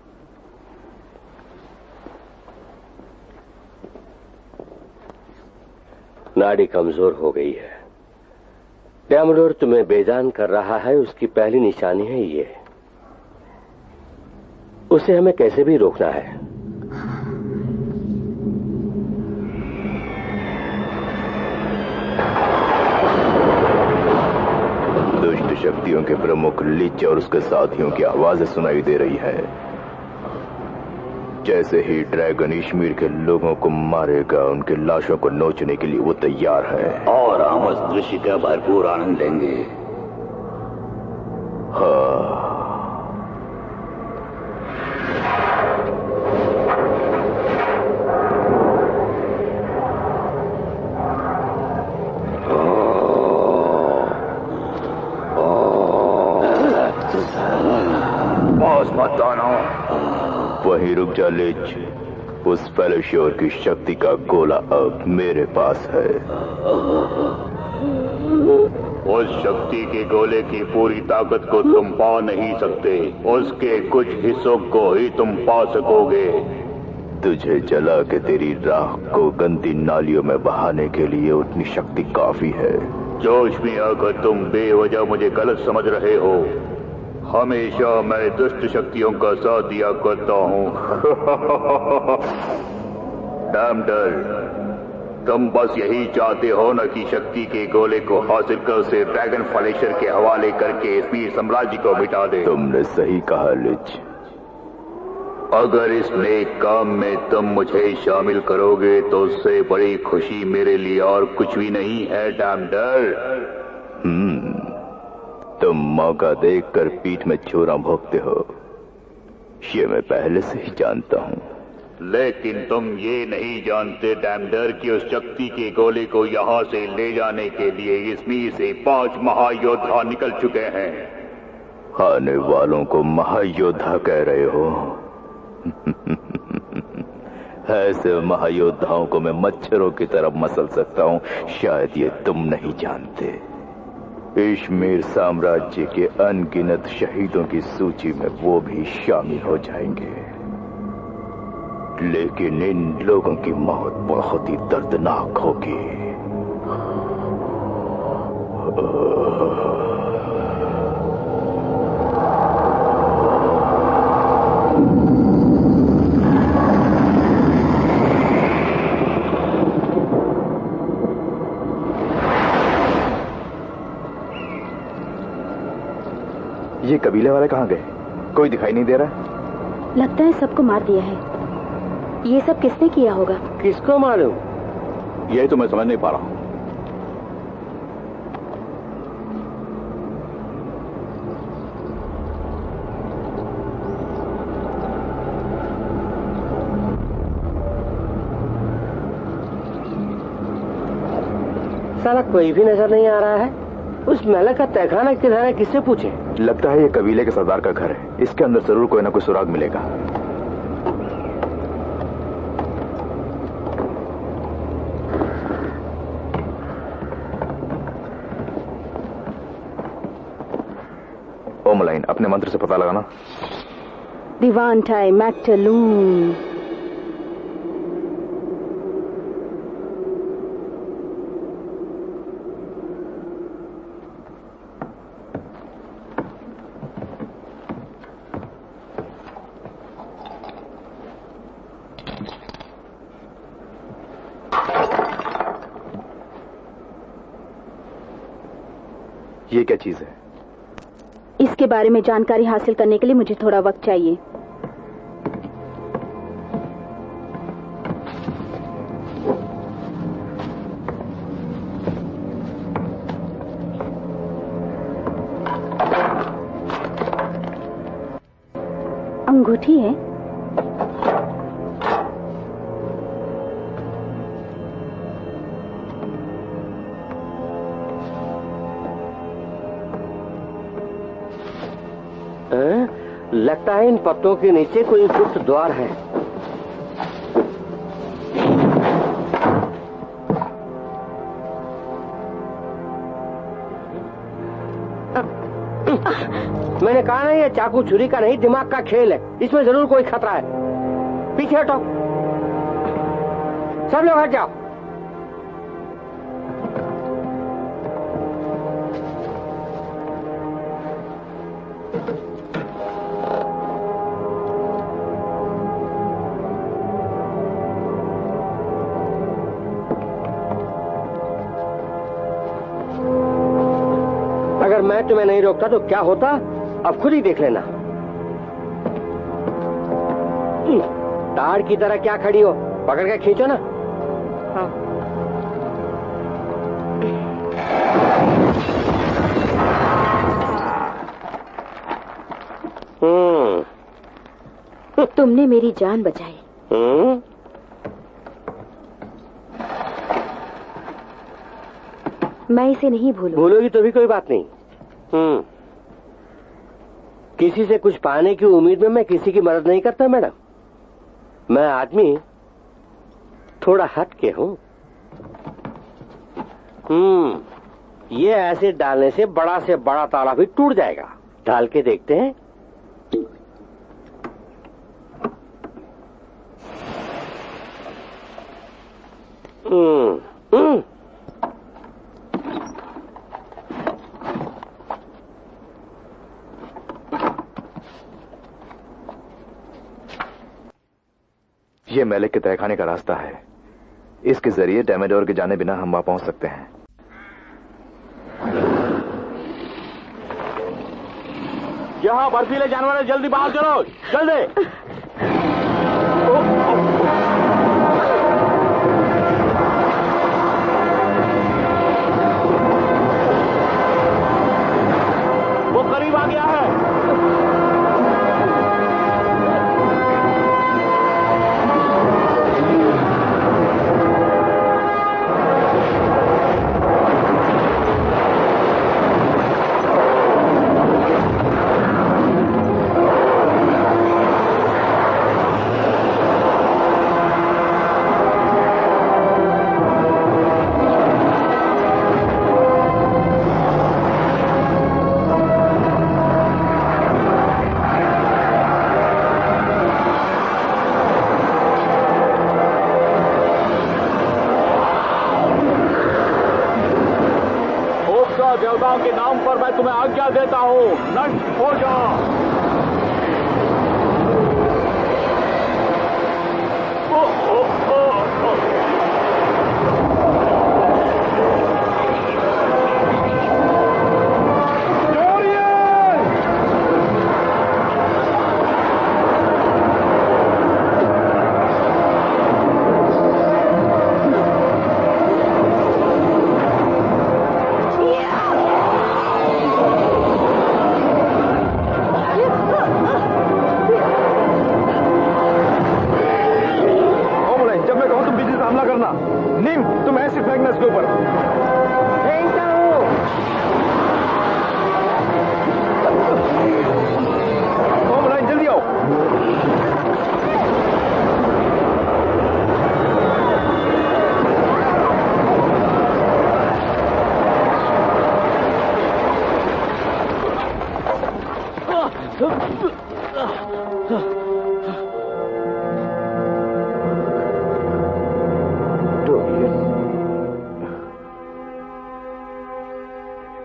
नाड़ी कमजोर हो गई है। डैमडोर तुम्हें बेजान कर रहा है, उसकी पहली निशानी है ये। उसे हमें कैसे भी रोकना है। दुष्ट शक्तियों के प्रमुख लिच और उसके साथियों की आवाजें सुनाई दे रही है। जैसे ही ड्रैगन इश्मीर के लोगों को मारेगा, उनकी लाशों को नोचने के लिए वो तैयार है और हम उस दृश्य का भरपूर आनंद लेंगे। हाँ, मत आना। वहीं रुक जा लिच। उस फेलोशियोर की शक्ति का गोला अब मेरे पास है। उस शक्ति के गोले की पूरी ताकत को तुम पा नहीं सकते, उसके कुछ हिस्सों को ही तुम पा सकोगे। तुझे जला के तेरी राख को गंदी नालियों में बहाने के लिए उतनी शक्ति काफी है। जोश में आकर तुम बेवजह मुझे गलत समझ रहे हो। हमेशा मैं दुष्ट शक्तियों का साथ दिया करता हूँ। डैमडर, तुम बस यही चाहते हो न कि शक्ति के गोले को हासिल कर उसे ड्रैगन फलेशर के हवाले करके इस्मीर साम्राज्य को मिटा दे। तुमने सही कहा लिच। अगर इस नेक काम में तुम मुझे शामिल करोगे तो उससे बड़ी खुशी मेरे लिए और कुछ भी नहीं है डैमडर। तुम मौका देखकर पीठ में छुरा भोंकते हो, ये मैं पहले से ही जानता हूँ। लेकिन तुम ये नहीं जानते डैमडर कि उस शक्ति के गोले को यहाँ से ले जाने के लिए इस्मीर से 5 महायोद्धा निकल चुके हैं। आने वालों को महायोद्धा कह रहे हो? ऐसे महायोद्धाओं को मैं मच्छरों की तरह मसल सकता हूं, शायद ये तुम नहीं जानते। इश्मीर साम्राज्य के अनगिनत शहीदों की सूची में वो भी शामिल हो जाएंगे, लेकिन इन लोगों की मौत बहुत ही दर्दनाक होगी। ये कबीले वाले कहाँ गए? कोई दिखाई नहीं दे रहा। लगता है सबको मार दिया है। ये सब किसने किया होगा? किसको मालूम? यही तो मैं समझ नहीं पा रहा हूं। साला कोई भी नजर नहीं आ रहा है। उस महल का तहखाना किधर है, किससे पूछे? लगता है ये कबीले के सरदार का घर है। इसके अंदर जरूर कोई ना कोई सुराग मिलेगा। ओमलाइन, अपने मंत्र से पता लगाना। दीवान टाई मैक्टलून। ये क्या चीज है? इसके बारे में जानकारी हासिल करने के लिए मुझे थोड़ा वक्त चाहिए। अंगूठी है। लगता है इन पत्तों के नीचे कोई गुप्त द्वार है। मैंने कहा ना, ये चाकू छुरी का नहीं, दिमाग का खेल है। इसमें जरूर कोई खतरा है। पीछे हटो, सब लोग हट जाओ। अगर मैं तुम्हें नहीं रोकता तो क्या होता, अब खुद ही देख लेना। तार की तरह क्या खड़ी हो, पकड़ के खींचो ना। हाँ। तुमने मेरी जान बचाई। मैं इसे नहीं भूलूंगी। भूलोगी तो भी कोई बात नहीं। किसी से कुछ पाने की उम्मीद में मैं किसी की मदद नहीं करता मैडम। मैं आदमी थोड़ा हट के हूं। ये एसिड डालने से बड़ा ताला भी टूट जाएगा। डाल के देखते हैं। ये मेलेक के तहखाने का रास्ता है। इसके जरिए डैमेडोर के जाने बिना हम वहां पहुंच सकते हैं। यहाँ बर्फीले जानवर है, जल्दी बाहर चलो, जल्दी। वो करीब आ गया है। आज्ञा देता हूँ, नष्ट हो जाओ।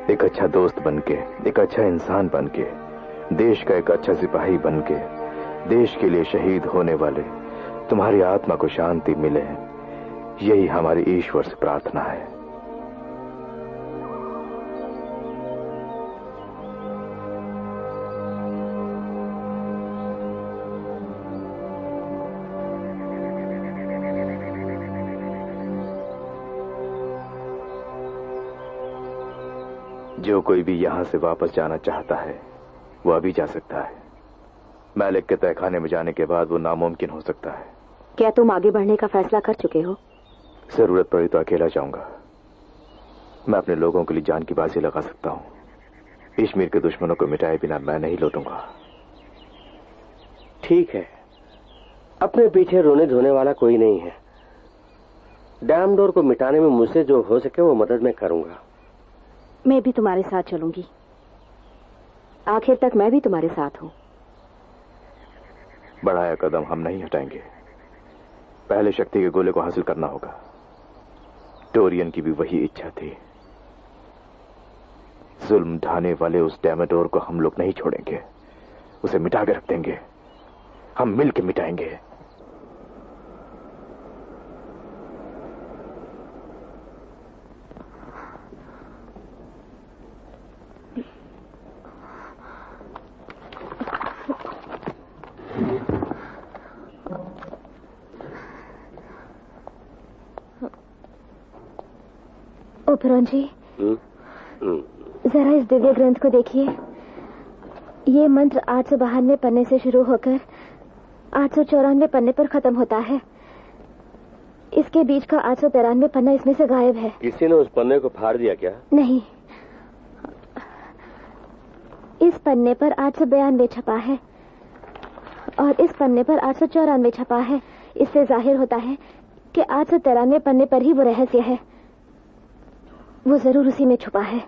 एक अच्छा दोस्त बनके, एक अच्छा इंसान बनके, देश का एक अच्छा सिपाही बनके, देश के लिए शहीद होने वाले तुम्हारी आत्मा को शांति मिले, यही हमारी ईश्वर से प्रार्थना है। जो कोई भी यहां से वापस जाना चाहता है वो अभी जा सकता है। मैलिक के तहखाने में जाने के बाद वो नामुमकिन हो सकता है। क्या तुम आगे बढ़ने का फैसला कर चुके हो? जरूरत पड़ी तो अकेला जाऊंगा। मैं अपने लोगों के लिए जान की बाजी लगा सकता हूं। इश्मीर के दुश्मनों को मिटाए बिना मैं नहीं लौटूंगा। ठीक है, अपने पीछे रोने धोने वाला कोई नहीं है। डैम डोर को मिटाने में मुझसे जो हो सके वो मदद मैं करूंगा। मैं भी तुम्हारे साथ चलूंगी। आखिर तक मैं भी तुम्हारे साथ हूं। बढ़ाया कदम हम नहीं हटाएंगे। पहले शक्ति के गोले को हासिल करना होगा। डोरियन की भी वही इच्छा थी। जुल्म ढाने वाले उस डैमेडोर को हम लोग नहीं छोड़ेंगे। उसे मिटा के रख देंगे। हम मिल के मिटाएंगे। ओबरॉन जी, जरा इस दिव्य ग्रंथ को देखिए। ये मंत्र 892 पन्ने से शुरू होकर 894 पन्ने पर खत्म होता है। इसके बीच का 893 पन्ना इसमें से गायब है। किसी ने उस पन्ने को फाड़ दिया क्या? नहीं, इस पन्ने पर 892 छपा है और इस पन्ने पर 894 छपा है। इससे जाहिर होता है कि 893 पन्ने पर ही वो रहस्य है। वो जरूर उसी में छुपा है।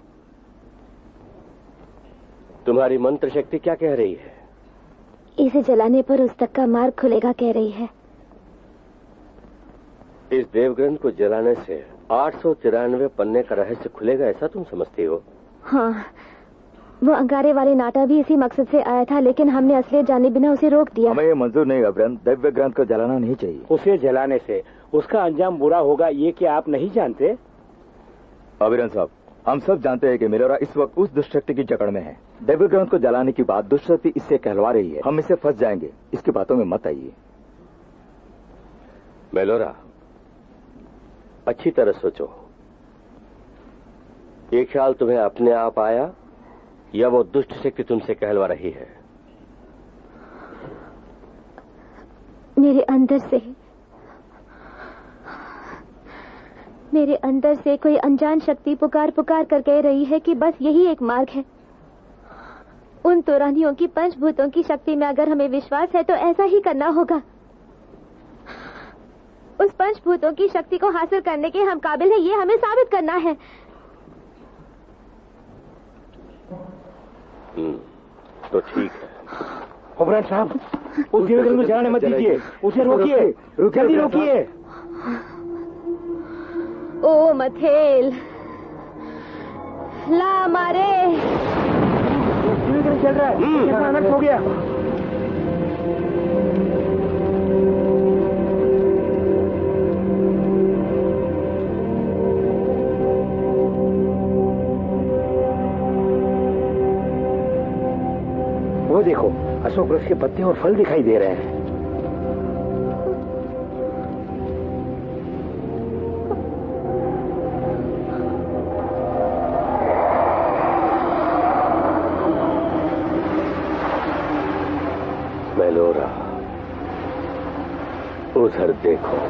तुम्हारी मंत्र शक्ति क्या कह रही है? इसे जलाने पर उस तक का मार्ग खुलेगा कह रही है। इस देवग्रंथ को जलाने से 893 पन्ने का रहस्य खुलेगा, ऐसा तुम समझती हो? हाँ, वो अंगारे वाले नाटा भी इसी मकसद से आया था, लेकिन हमने असलियत जाने बिना उसे रोक दिया। हमें ये मंजूर नहीं अभिरन, दिव्य ग्रंथ को जलाना नहीं चाहिए। उसे जलाने से उसका अंजाम बुरा होगा, ये क्या आप नहीं जानते? अभिरन साहब, हम सब जानते हैं कि मेलोरा इस वक्त उस दुष्शक्ति की जकड़ में है। दिव्य ग्रंथ को जलाने की बात दुष्शक्ति इससे कहलवा रही है। हम इससे फंस जाएंगे। इसकी बातों में मत आइए। मेलोरा, अच्छी तरह सोचो। ये ख्याल तुम्हें अपने आप आया या वो दुष्ट शक्ति तुमसे कहलवा रही है? मेरे अंदर से कोई अनजान शक्ति पुकार पुकार कर कह रही है कि बस यही एक मार्ग है। उन तुरानियों की पंचभूतों की शक्ति में अगर हमें विश्वास है तो ऐसा ही करना होगा। उस पंचभूतों की शक्ति को हासिल करने के हम काबिल हैं, ये हमें साबित करना है। तो ठीक है। ओबरॉन साहब, उस देवग्रंथ को जलाने मत दीजिए। उसे रोकिए, जल्दी रोकिए। ओ मथेल, ला मारे। काम चल रहा है। अनर्थ हो गया। वो देखो, अशोक वृक्ष के पत्ते और फल दिखाई दे रहे हैं। मेलोरा, उधर देखो।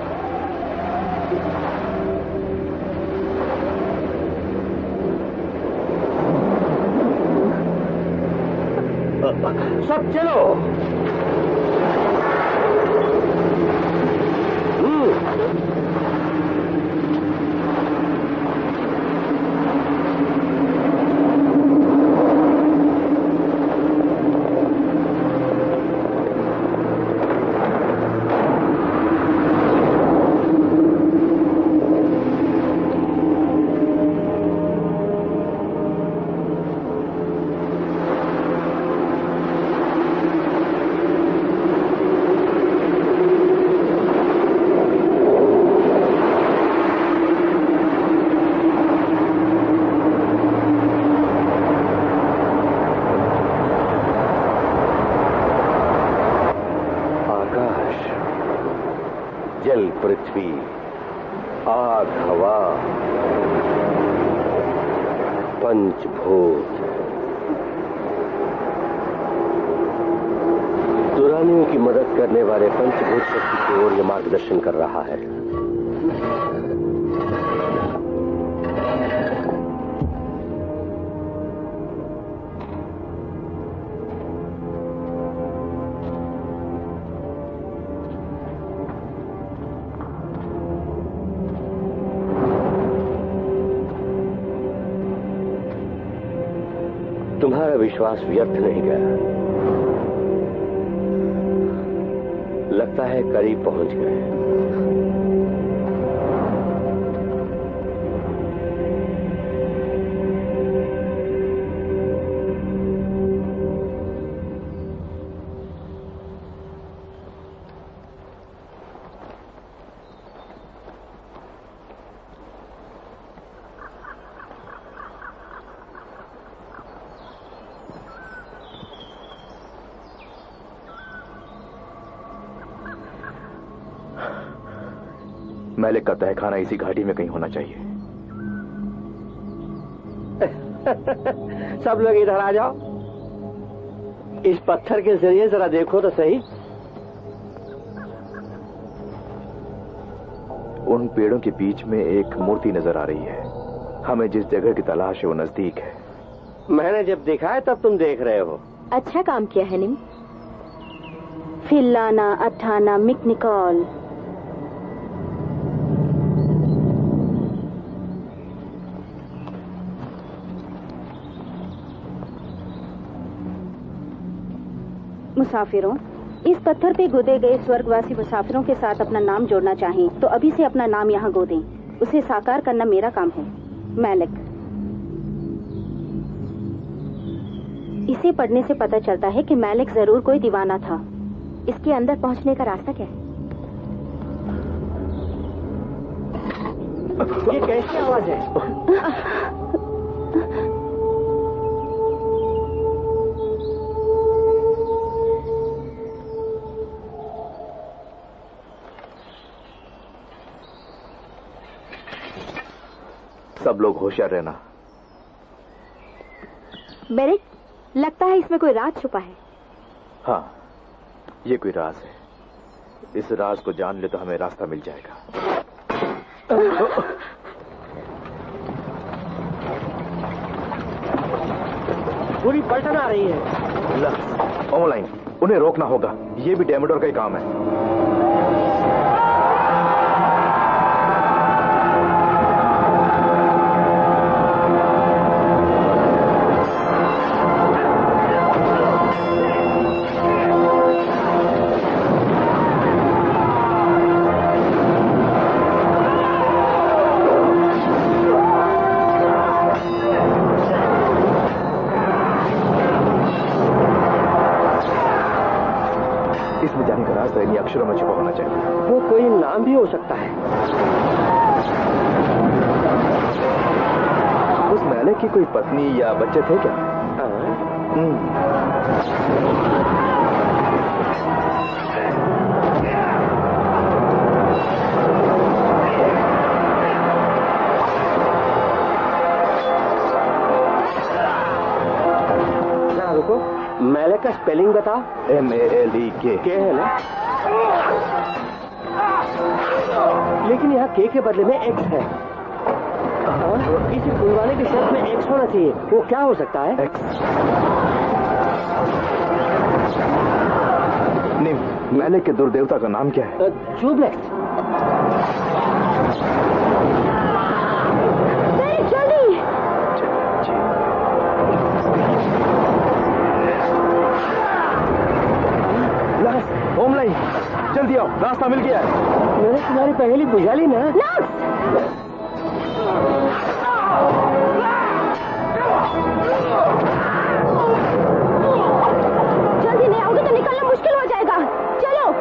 सब चलो। जल, पृथ्वी, आग, हवा, पंचभूत, दुरानियों की मदद करने वाले पंचभूत शक्ति की ओर यह मार्गदर्शन कर रहा है। तुम्हारा विश्वास व्यर्थ नहीं गया। लगता है करीब पहुंच गए। मैलिक का तहखाना इसी घाटी में कहीं होना चाहिए। सब लोग इधर आ जाओ। इस पत्थर के जरिए जरा देखो तो सही। उन पेड़ों के बीच में एक मूर्ति नजर आ रही है। हमें जिस जगह की तलाश है वो नजदीक है। मैंने जब देखा है तब तुम देख रहे हो। अच्छा काम किया है निम। फिलाना अठाना मिकनिकॉल। मुसाफिरों, इस पत्थर पे गोदे गए स्वर्गवासी मुसाफिरों के साथ अपना नाम जोड़ना चाहें तो अभी से अपना नाम यहाँ गोदें। उसे साकार करना मेरा काम है। मैलिक। इसे पढ़ने से पता चलता है कि मैलिक जरूर कोई दीवाना था। इसके अंदर पहुंचने का रास्ता क्या है? ये कैसी आवाज है? सब लोग होशियार रहना। बेरिक, लगता है इसमें कोई राज छुपा है। हाँ, ये कोई राज है। इस राज को जान ले तो हमें रास्ता मिल जाएगा। पूरी पलटन आ रही है। लक्स, ऑनलाइन, उन्हें रोकना होगा। ये भी डेमोडोर का ही काम है। जाने का रास्ता इन अक्षरों में छुपा होना चाहिए। वो कोई नाम भी हो सकता है। उस मैलेक की कोई पत्नी या बच्चे थे क्या? रुको, मैलेक का स्पेलिंग बताओ। MALEK के है ना, लेकिन यहाँ के बदले में एक्स है। किसी फुलवाने के शब्द में एक्स होना चाहिए। वो क्या हो सकता है? एक्स नहीं, मैलेक के दुर्देवता का नाम क्या है? जूब्लेक्स। जल्दी। होम लाइन, जल्दी आओ, रास्ता मिल गया है। मैंने तुम्हारी पहली बुझा ली ना। जल्दी नहीं आओगे तो निकलना मुश्किल हो जाएगा। चलो।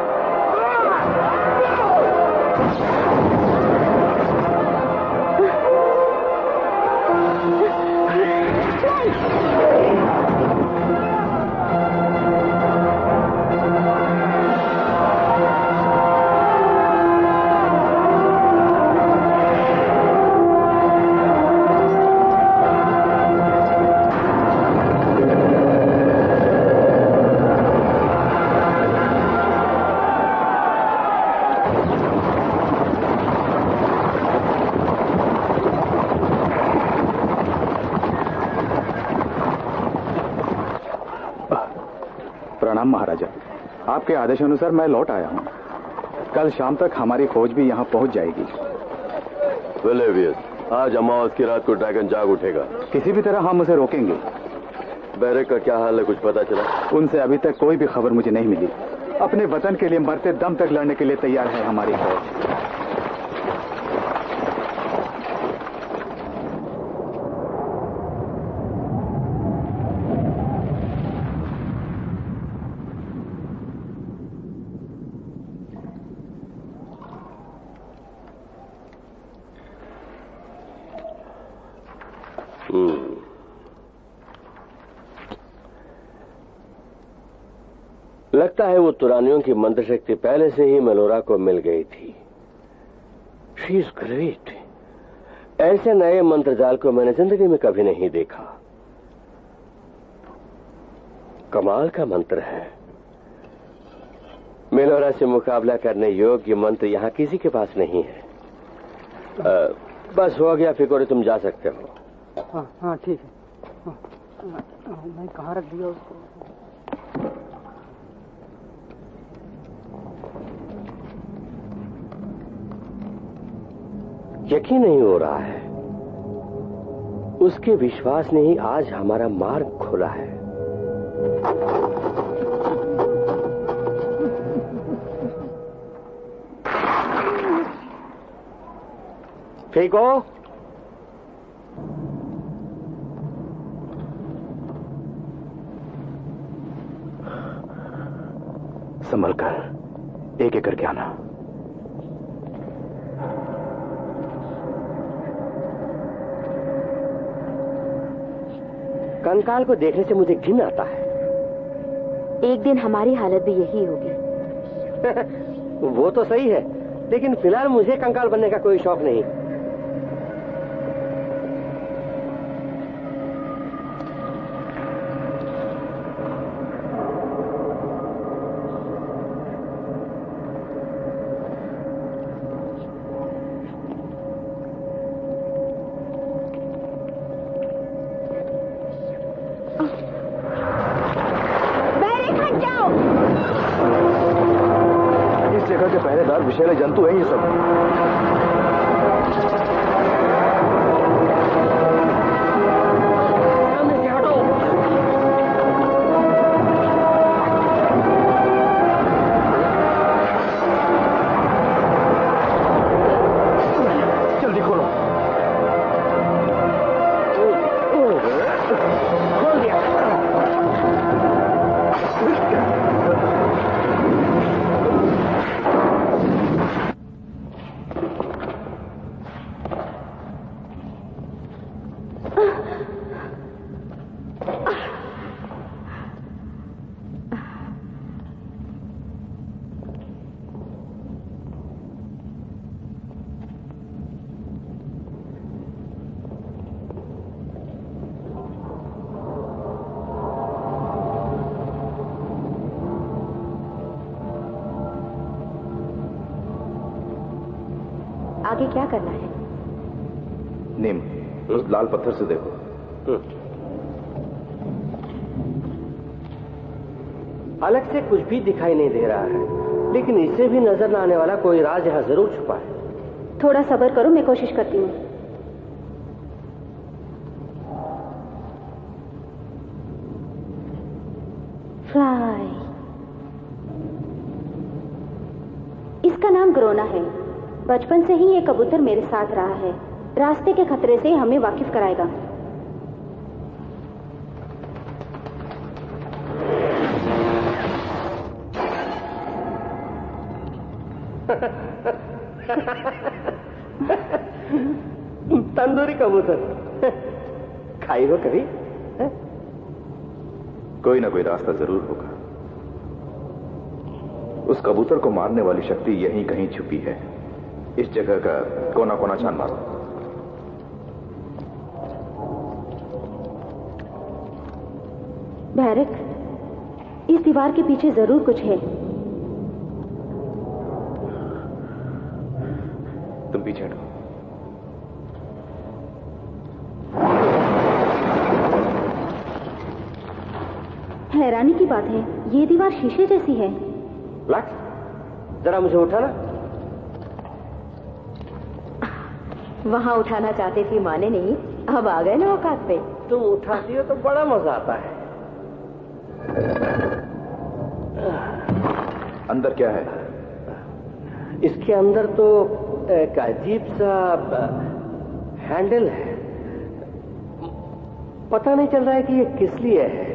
प्रणाम महाराजा, आपके आदेशानुसार मैं लौट आया हूँ। कल शाम तक हमारी फौज भी यहाँ पहुँच जाएगी। वेलेवियस, आज अमावस की रात को ड्रैगन जाग उठेगा। किसी भी तरह हम उसे रोकेंगे। बैरक का क्या हाल है, कुछ पता चला? उनसे अभी तक कोई भी खबर मुझे नहीं मिली। अपने वतन के लिए मरते दम तक लड़ने के लिए तैयार है हमारी फौज। लगता है वो तुरानियों की मंत्र शक्ति पहले से ही मेलोरा को मिल गई थी। She is great. ऐसे नए मंत्र जाल को मैंने जिंदगी में कभी नहीं देखा। कमाल का मंत्र है। मेलोरा से मुकाबला करने योग्य मंत्र यहाँ किसी के पास नहीं है। बस हो गया फिकोरे, तुम जा सकते हो। हाँ ठीक है। मैं कहाँ रख दिया उसको? यकीन नहीं हो रहा है, उसके विश्वास ने ही आज हमारा मार्ग खोला है। फेंको। संभल कर, एक एक करके आना। कंकाल को देखने से मुझे घिन आता है। एक दिन हमारी हालत भी यही होगी। वो तो सही है, लेकिन फिलहाल मुझे कंकाल बनने का कोई शौक नहीं। पहरेदार विषैले जंतु हैं ये सब। सामने से हटो। जल्दी खोलो। खोल दिया। आगे क्या करना है? नीम, उस लाल पत्थर से देखो। अलग से कुछ भी दिखाई नहीं दे रहा है, लेकिन इससे भी नजर न आने वाला कोई राज यहाँ जरूर छुपा है। थोड़ा सब्र करो, मैं कोशिश करती हूँ। फ्लाई। इसका नाम ग्रोना है। बचपन से ही ये कबूतर मेरे साथ रहा है। रास्ते के खतरे से हमें वाकिफ कराएगा। तंदूरी कबूतर खाई हो कभी? कोई ना कोई रास्ता जरूर होगा। उस कबूतर को मारने वाली शक्ति यहीं कहीं छुपी है। इस जगह का कोना कोना छान मारो। बैरक, इस दीवार के पीछे जरूर कुछ है। तुम पीछे हटो। हैरानी की बात है, ये दीवार शीशे जैसी है। लक्स, जरा मुझे उठाना। वहां उठाना चाहते थे, माने नहीं। अब आ गए ना औकात पे। तुम उठाती हो तो बड़ा मजा आता है। अंदर क्या है? इसके अंदर तो एक अजीब सा हैंडल है। पता नहीं चल रहा है कि ये किस लिए है।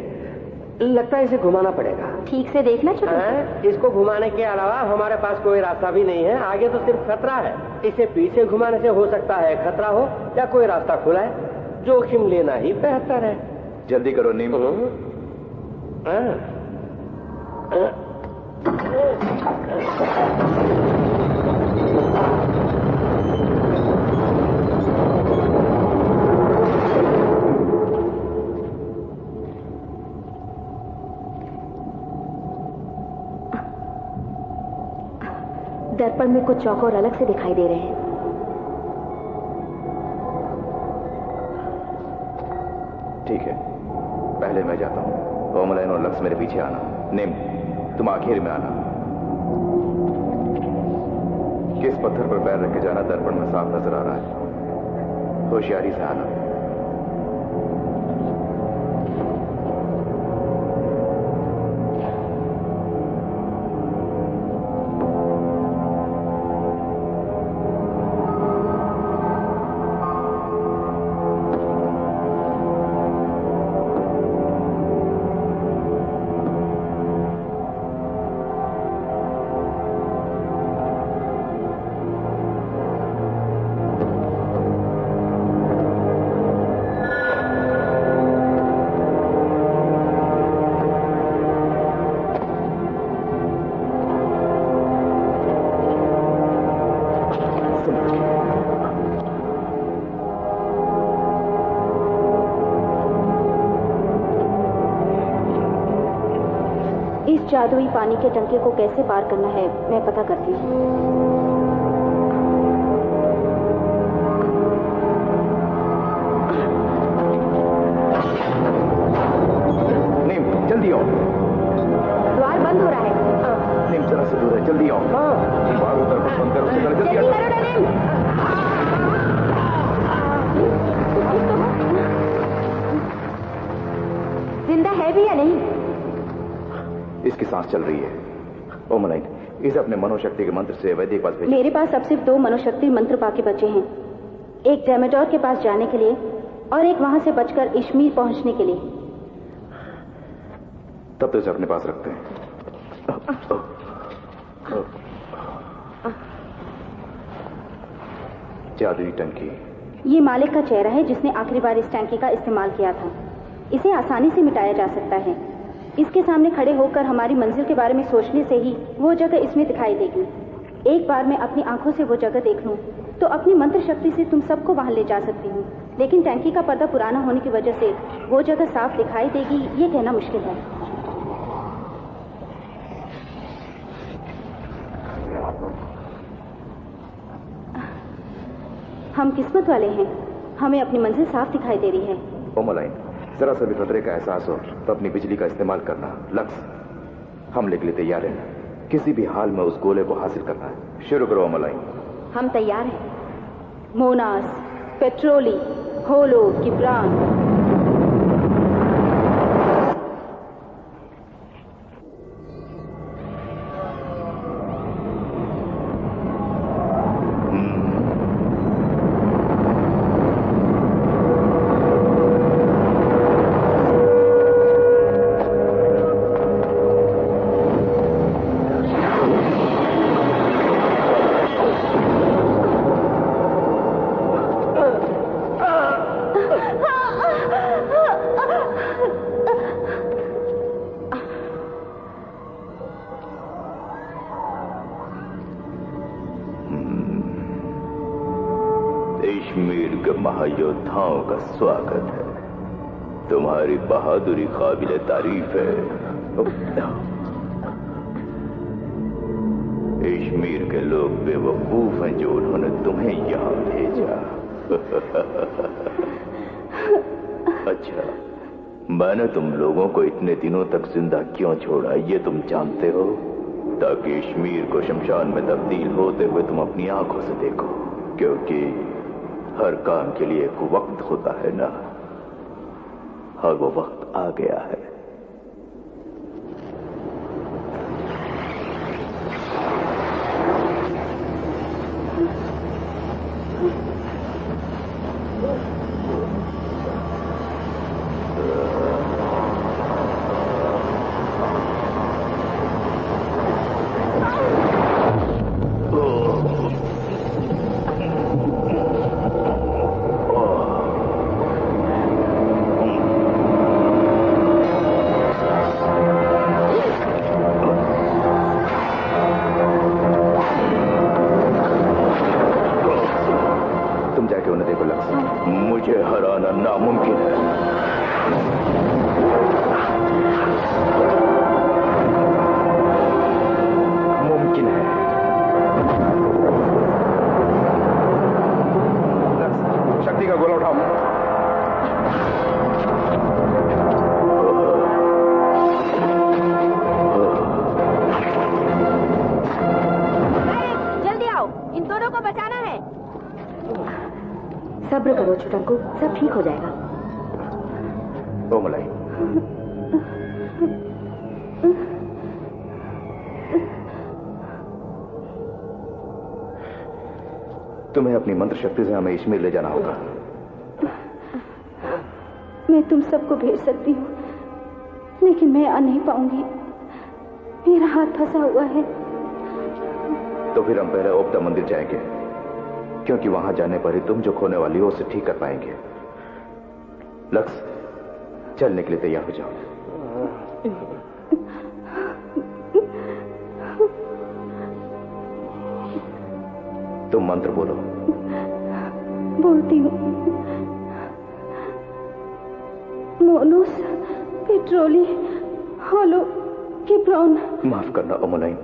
लगता है इसे घुमाना पड़ेगा। ठीक से देखना छोटे। इसको घुमाने के अलावा हमारे पास कोई रास्ता भी नहीं है। आगे तो सिर्फ खतरा है। इसे पीछे घुमाने से हो सकता है खतरा हो या कोई रास्ता खुला है। जोखिम लेना ही बेहतर है। जल्दी करो नीम। दर्पण में कुछ चौकोर अलग से दिखाई दे रहे हैं। ठीक है, पहले मैं जाता हूं। ओमलाइन और लक्स मेरे पीछे आना। निम, तुम आखिर में आना। किस पत्थर पर पैर रख के जाना दर्पण में साफ नजर आ रहा है। होशियारी से आना। जादुई पानी के टंके को कैसे पार करना है, मैं पता करती हूँ। नीम, जल्दी आओ। द्वार बंद हो रहा है। नीम, जरा से दूर है, जल्दी आओ। द्वार उधर बंद करो, जल्दी आओ। जिंदा है भी या नहीं? इसकी सांस चल रही है। ओमलाइन, इसे अपने मनोशक्ति के मंत्र से वैद्य के पास भेजो। मेरे पास अब सिर्फ 2 मनोशक्ति मंत्र बाकी बचे हैं। एक डेमेडोर के पास जाने के लिए और एक वहां से बचकर इश्मीर पहुंचने के लिए। तब तो इसे अपने पास रखते हैं। जादुई टंकी। ये मालिक का चेहरा है जिसने आखिरी बार इस टंकी का इस्तेमाल किया था। इसे आसानी से मिटाया जा सकता है। इसके सामने खड़े होकर हमारी मंजिल के बारे में सोचने से ही वो जगह इसमें दिखाई देगी। एक बार मैं अपनी आंखों से वो जगह देख लूं तो अपनी मंत्र शक्ति से तुम सबको वहां ले जा सकती हूँ। लेकिन टंकी का पर्दा पुराना होने की वजह से वो जगह साफ दिखाई देगी, ये कहना मुश्किल है। हम किस्मत वाले हैं, हमें अपनी मंजिल साफ दिखाई दे रही है। ओमलाइन, जरा सा भी खतरे का एहसास हो तो अपनी बिजली का इस्तेमाल करना। लक्स, हमले के लिए तैयार है, किसी भी हाल में उस गोले को हासिल करना है। शुरू करो ओमलाइन। हम तैयार हैं। मोनास, पेट्रोली, होलो, किब्रान। कश्मीर के महायोद्धाओं का स्वागत है। तुम्हारी बहादुरी काबिले तारीफ है। कश्मीर के लोग बेवकूफ हैं जो उन्होंने तुम्हें यहाँ भेजा। अच्छा, मैंने तुम लोगों को इतने दिनों तक जिंदा क्यों छोड़ा ये तुम जानते हो? ताकि कश्मीर को शमशान में तब्दील होते हुए तुम अपनी आंखों से देखो, क्योंकि हर काम के लिए एक वक्त होता है ना, और वो वक्त आ गया है। सब्र करो छोटंकू, सब ठीक हो जाएगा। ओमलाई, तुम्हें अपनी मंत्र शक्ति से हमें कश्मीर ले जाना होगा। मैं तुम सबको भेज सकती हूँ, लेकिन मैं आ नहीं पाऊंगी। मेरा हाथ फंसा हुआ है। तो फिर हम पहले ओपता मंदिर जाएंगे, क्योंकि वहां जाने पर ही तुम जो खोने वाली हो उसे ठीक कर पाएंगे। लक्स, चलने के लिए तैयार हो जाओ। तुम मंत्र बोलो। बोलती हूँ। मोनोस, पेट्रोली, होलो, किब्रान। माफ करना ओमलाइन।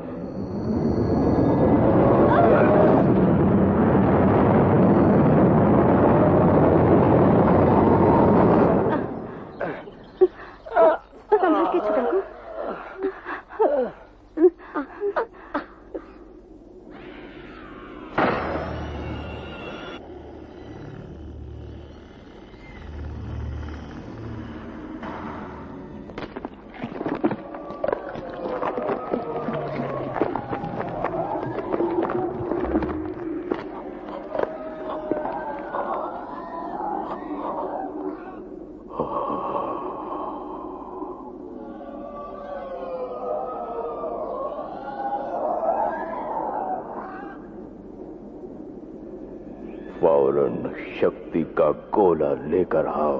फौरन शक्ति का गोला लेकर आओ।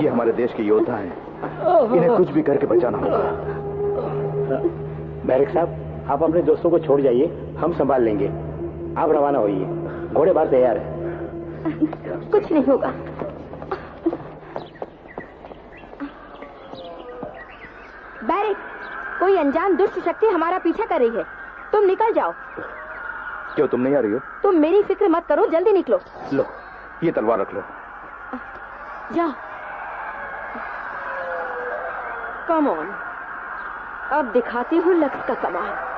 ये हमारे देश के योद्धा हैं, इन्हें कुछ भी करके बचाना होगा। बैरिक साहब, आप अपने दोस्तों को छोड़ जाइए, हम संभाल लेंगे। आप रवाना होइए, घोड़े बाहर तैयार है। कुछ नहीं होगा। बैरिक, कोई अनजान दुष्ट शक्ति हमारा पीछा कर रही है, तुम निकल जाओ। क्यों तुम नहीं आ रही हो? तुम मेरी फिक्र मत करो, जल्दी निकलो। लो ये तलवार रख लो। जाओ। कम ऑन, अब दिखाती हूँ लक्स का कमाल।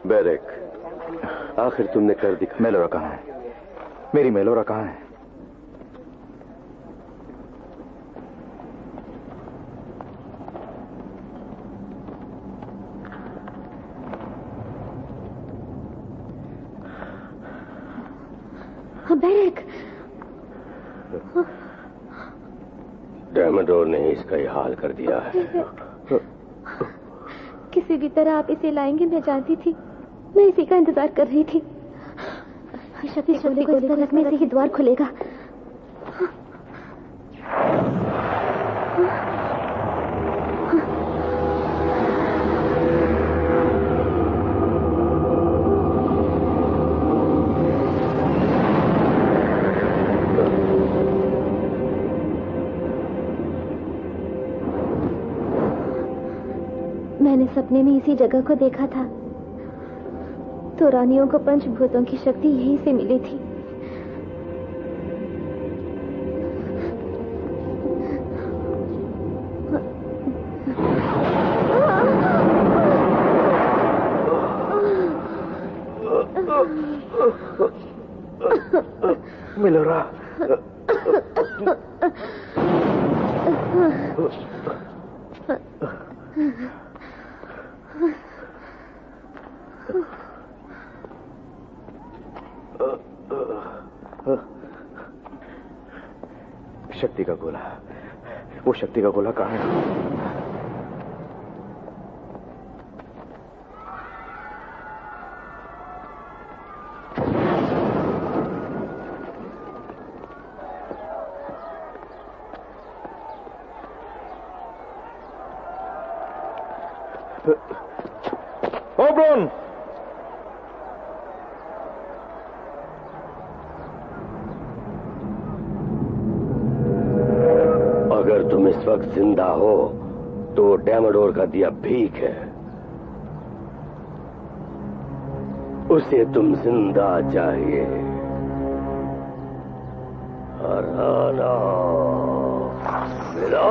बेरेक, आखिर तुमने कर दिखा। मेलोरा कहाँ है? मेरी मेलोरा कहाँ है? बेरेक, डैमेडोर ने इसका ये हाल कर दिया है। किसी भी तरह आप इसे लाएंगे, मैं जानती थी। मैं इसी का इंतजार कर रही थी। शक्ति को इस तरह रखने से ही द्वार खुलेगा। मैंने सपने में इसी जगह को देखा था। तो रानियों को पंचभूतों की शक्ति यहीं से मिली थी। मेलोरा, शक्ति का गोला, वो शक्ति का गोला कहाँ है? ओब्रोन, अगर तुम इस वक्त जिंदा हो तो डैमेडोर का दिया भीख है। उसे तुम जिंदा चाहिए। हराना मिलो।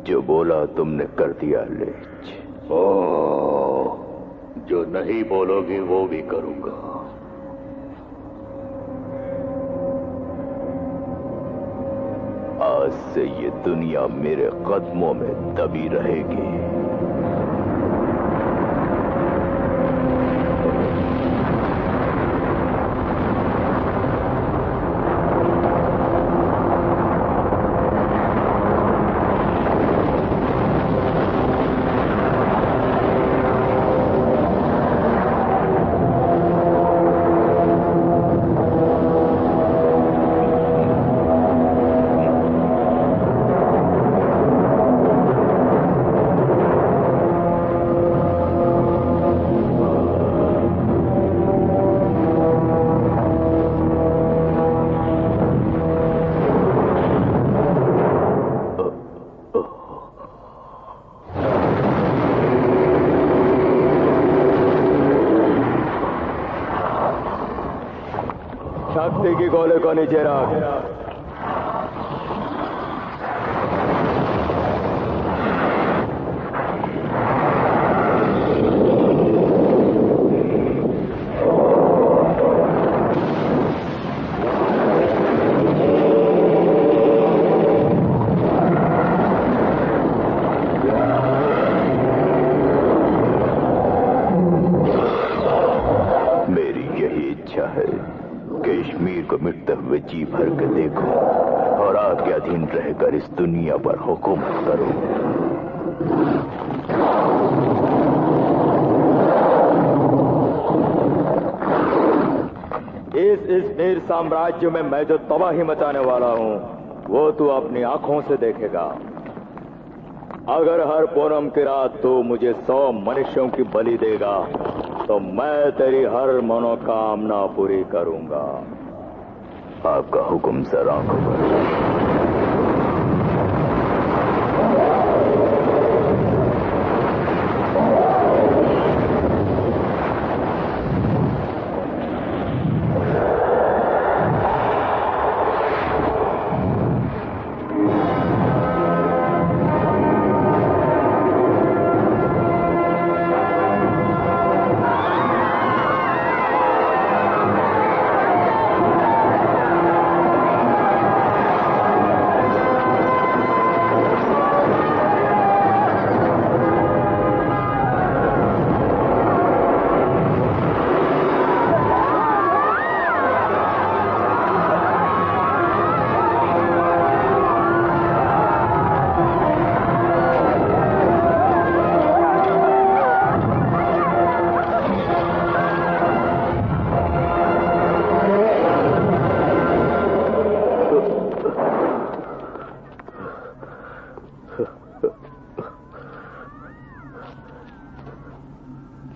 जो बोला तुमने कर दिया लेच। जो नहीं बोलोगी वो भी करूंगा। आज से ये दुनिया मेरे कदमों में दबी रहेगी। गोले को नीचे रख। कश्मीर को मिटते हुए जी भर के देखो और आपके अधीन रहकर इस दुनिया पर हुकूमत करो। इस मीर साम्राज्य में मैं जो तबाही मचाने वाला हूं वो तू अपनी आंखों से देखेगा। अगर हर पूनम की रात तू मुझे 100 मनुष्यों की बलि देगा तो मैं तेरी हर मनोकामना पूरी करूंगा। आपका हुक्म सर आंखों पर।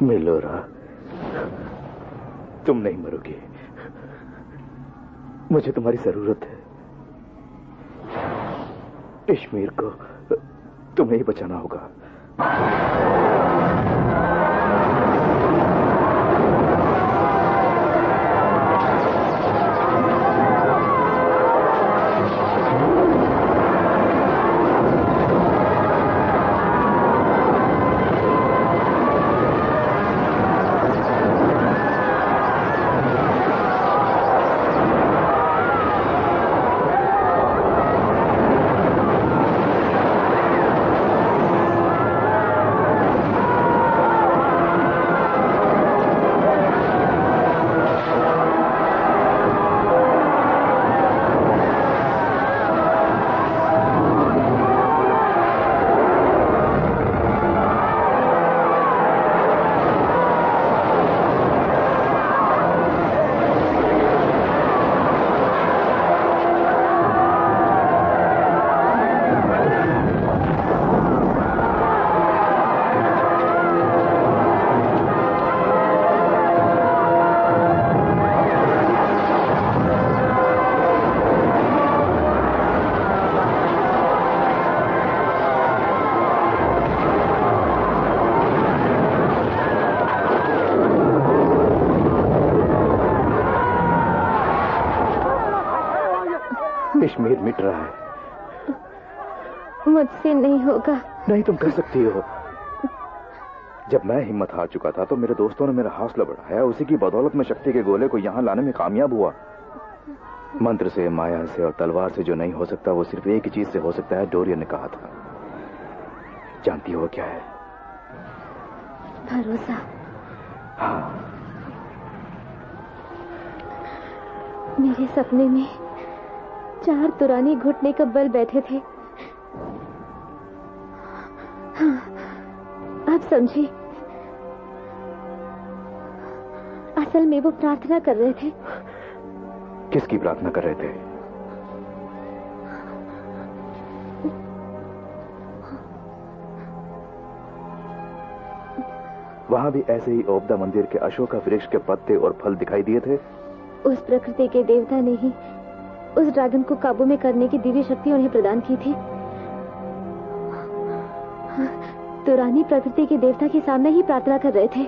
मिलोरा, तुम नहीं मरोगे। मुझे तुम्हारी जरूरत है। कश्मीर को तुम्हें ही बचाना होगा। कश्मीर मिट रहा है। मुझसे नहीं होगा। नहीं, तुम कर सकती हो। जब मैं हिम्मत हार चुका था तो मेरे दोस्तों ने मेरा हौसला बढ़ाया। उसी की बदौलत में शक्ति के गोले को यहां लाने में कामयाब हुआ। मंत्र से, माया से और तलवार से जो नहीं हो सकता वो सिर्फ एक ही चीज से हो सकता है, डोरियन ने कहा था। जानती हो क्या है? भरोसा। हाँ। मेरे सपने में 4 तुरानी घुटने का बल बैठे थे। हाँ, आप समझी। असल में वो प्रार्थना कर रहे थे। किसकी प्रार्थना कर रहे थे? वहां भी ऐसे ही ओबदा मंदिर के अशोका वृक्ष के पत्ते और फल दिखाई दिए थे। उस प्रकृति के देवता ने ही उस ड्रैगन को काबू में करने की दिव्य शक्ति उन्हें प्रदान की थी। तुरानी प्रकृति के देवता के सामने ही प्रार्थना कर रहे थे।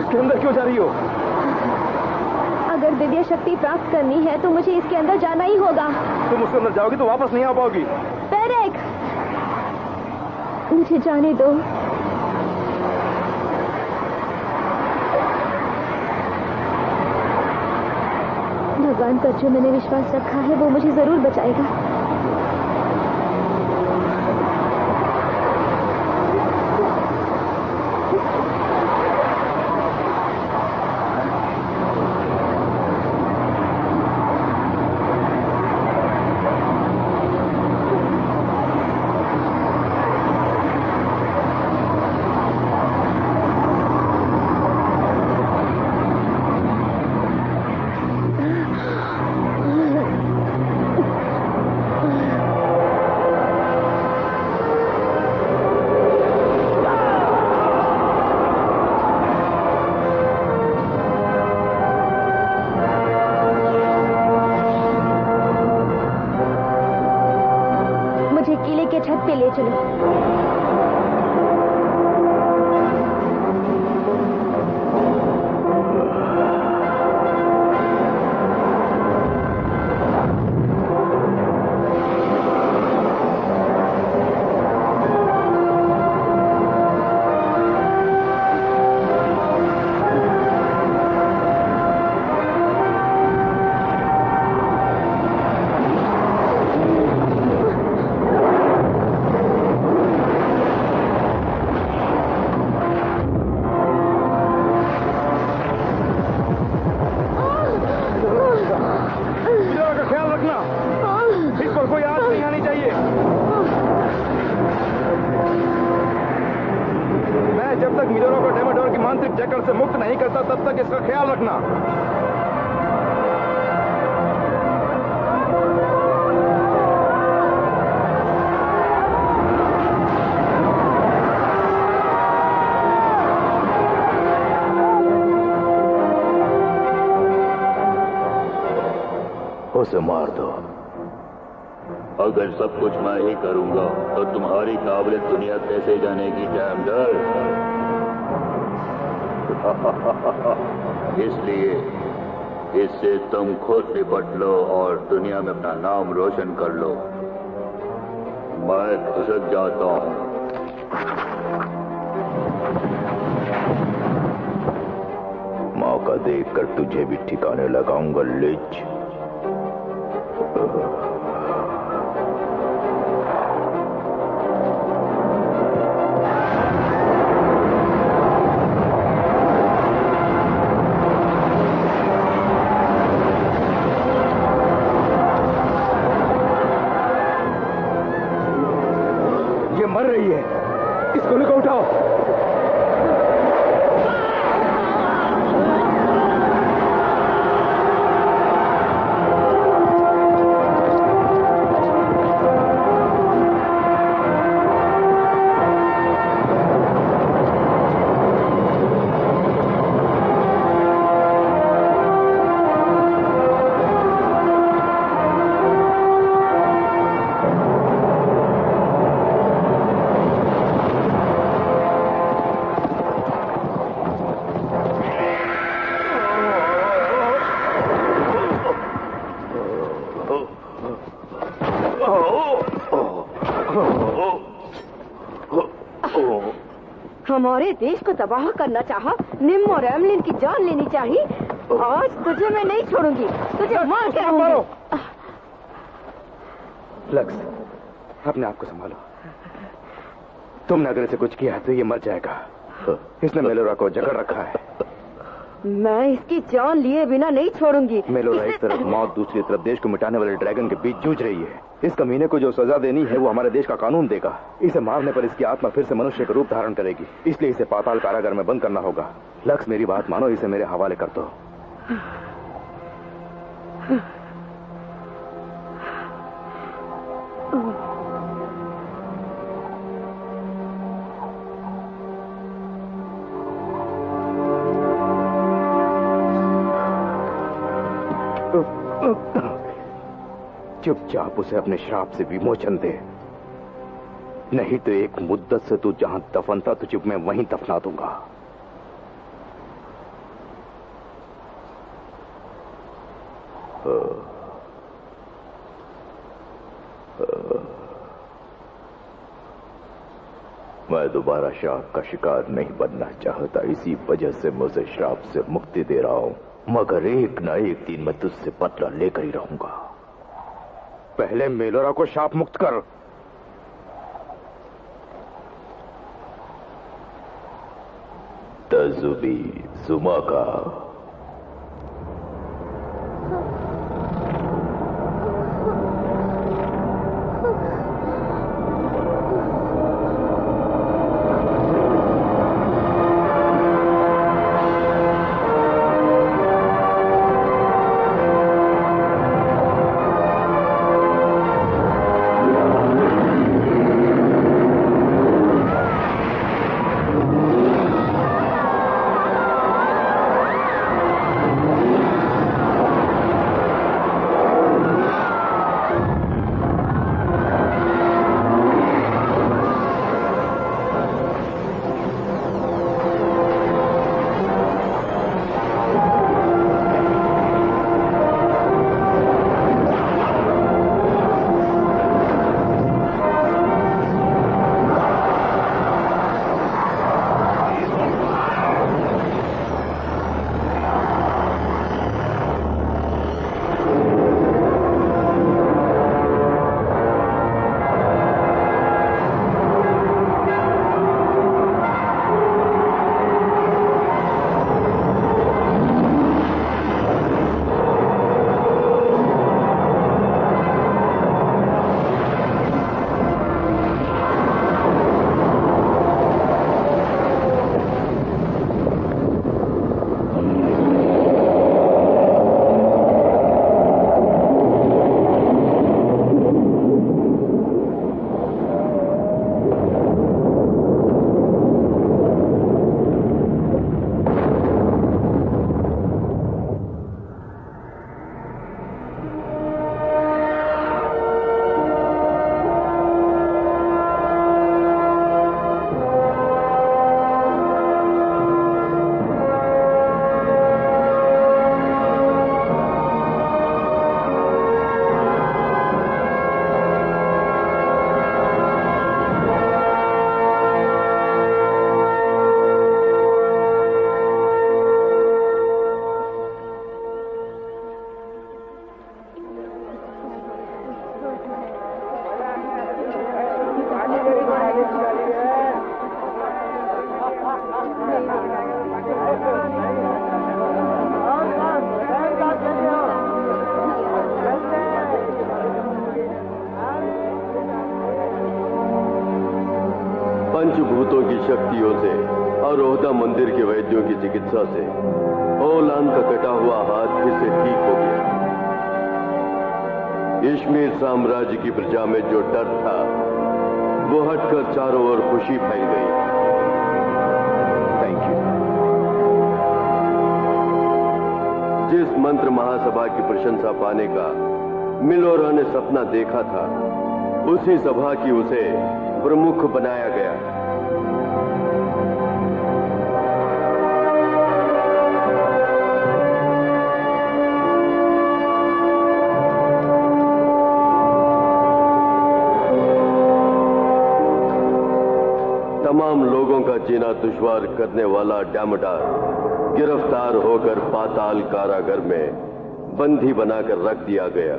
इसके अंदर क्यों जा रही हो? अगर दिव्य शक्ति प्राप्त करनी है तो मुझे इसके अंदर जाना ही होगा। तुम उसके अंदर जाओगी तो वापस नहीं आ पाओगी। पेरेक, मुझे जाने दो। भगवान पर जो मैंने विश्वास रखा है वो मुझे जरूर बचाएगा। उसे मार दो। अगर सब कुछ मैं ही करूंगा तो तुम्हारी काबिलियत दुनिया कैसे जानेगी डैमडर? इसलिए इससे तुम खुद निपट लो और दुनिया में अपना नाम रोशन कर लो। मैं खिसक जाता हूं। मौका देखकर तुझे भी ठिकाने लगाऊंगा लिच। मर रही है, इसको लेकर उठाओ। हमारे देश को तबाह करना चाहा, निम और एमलिन की जान लेनी चाहिए। आज तुझे मैं नहीं छोड़ूंगी, तुझे मार के रहूंगी। लक्स, अपने आप को संभालो। तुमने अगर इसे कुछ किया तो ये मर जाएगा। इसने मेलोरा को जकड़ रखा है। मैं इसकी जान लिए बिना नहीं छोड़ूंगी। मेलोरा एक तरफ मौत, दूसरी तरफ देश को मिटाने वाले ड्रैगन के बीच जूझ रही है। इस कमीने को जो सजा देनी है वो हमारे देश का कानून देगा। इसे मारने पर इसकी आत्मा फिर से मनुष्य का रूप धारण करेगी, इसलिए इसे पाताल कारागार में बंद करना होगा। लक्स, मेरी बात मानो, इसे मेरे हवाले कर दो। चुपचाप उसे अपने श्राप से विमोचन दे, नहीं तो एक मुद्दत से तू जहां दफन था तुझे मैं वहीं दफना दूंगा। मैं दोबारा श्राप का शिकार नहीं बनना चाहता, इसी वजह से मुझे श्राप से मुक्ति दे रहा हूं। मगर एक ना एक दिन मैं तुझसे बदला लेकर ही रहूंगा। पहले मेलोरा को श्राप मुक्त कर। तजुबी जुमा का पंचभूतों की शक्तियों से और ओहदा मंदिर के वैद्यों की चिकित्सा से ओलान का कटा हुआ हाथ फिर से ठीक हो गया। इश्मीर साम्राज्य की प्रजा में जो डर था वो हटकर चारों ओर खुशी फैल गई। Thank you. जिस मंत्र महासभा की प्रशंसा पाने का मिलोरा ने सपना देखा था, उसी सभा की उसे प्रमुख बनाया गया। तमाम लोगों का जीना दुश्वार करने वाला डैमडार गिरफ्तार होकर पाताल कारागार में बंदी बनाकर रख दिया गया।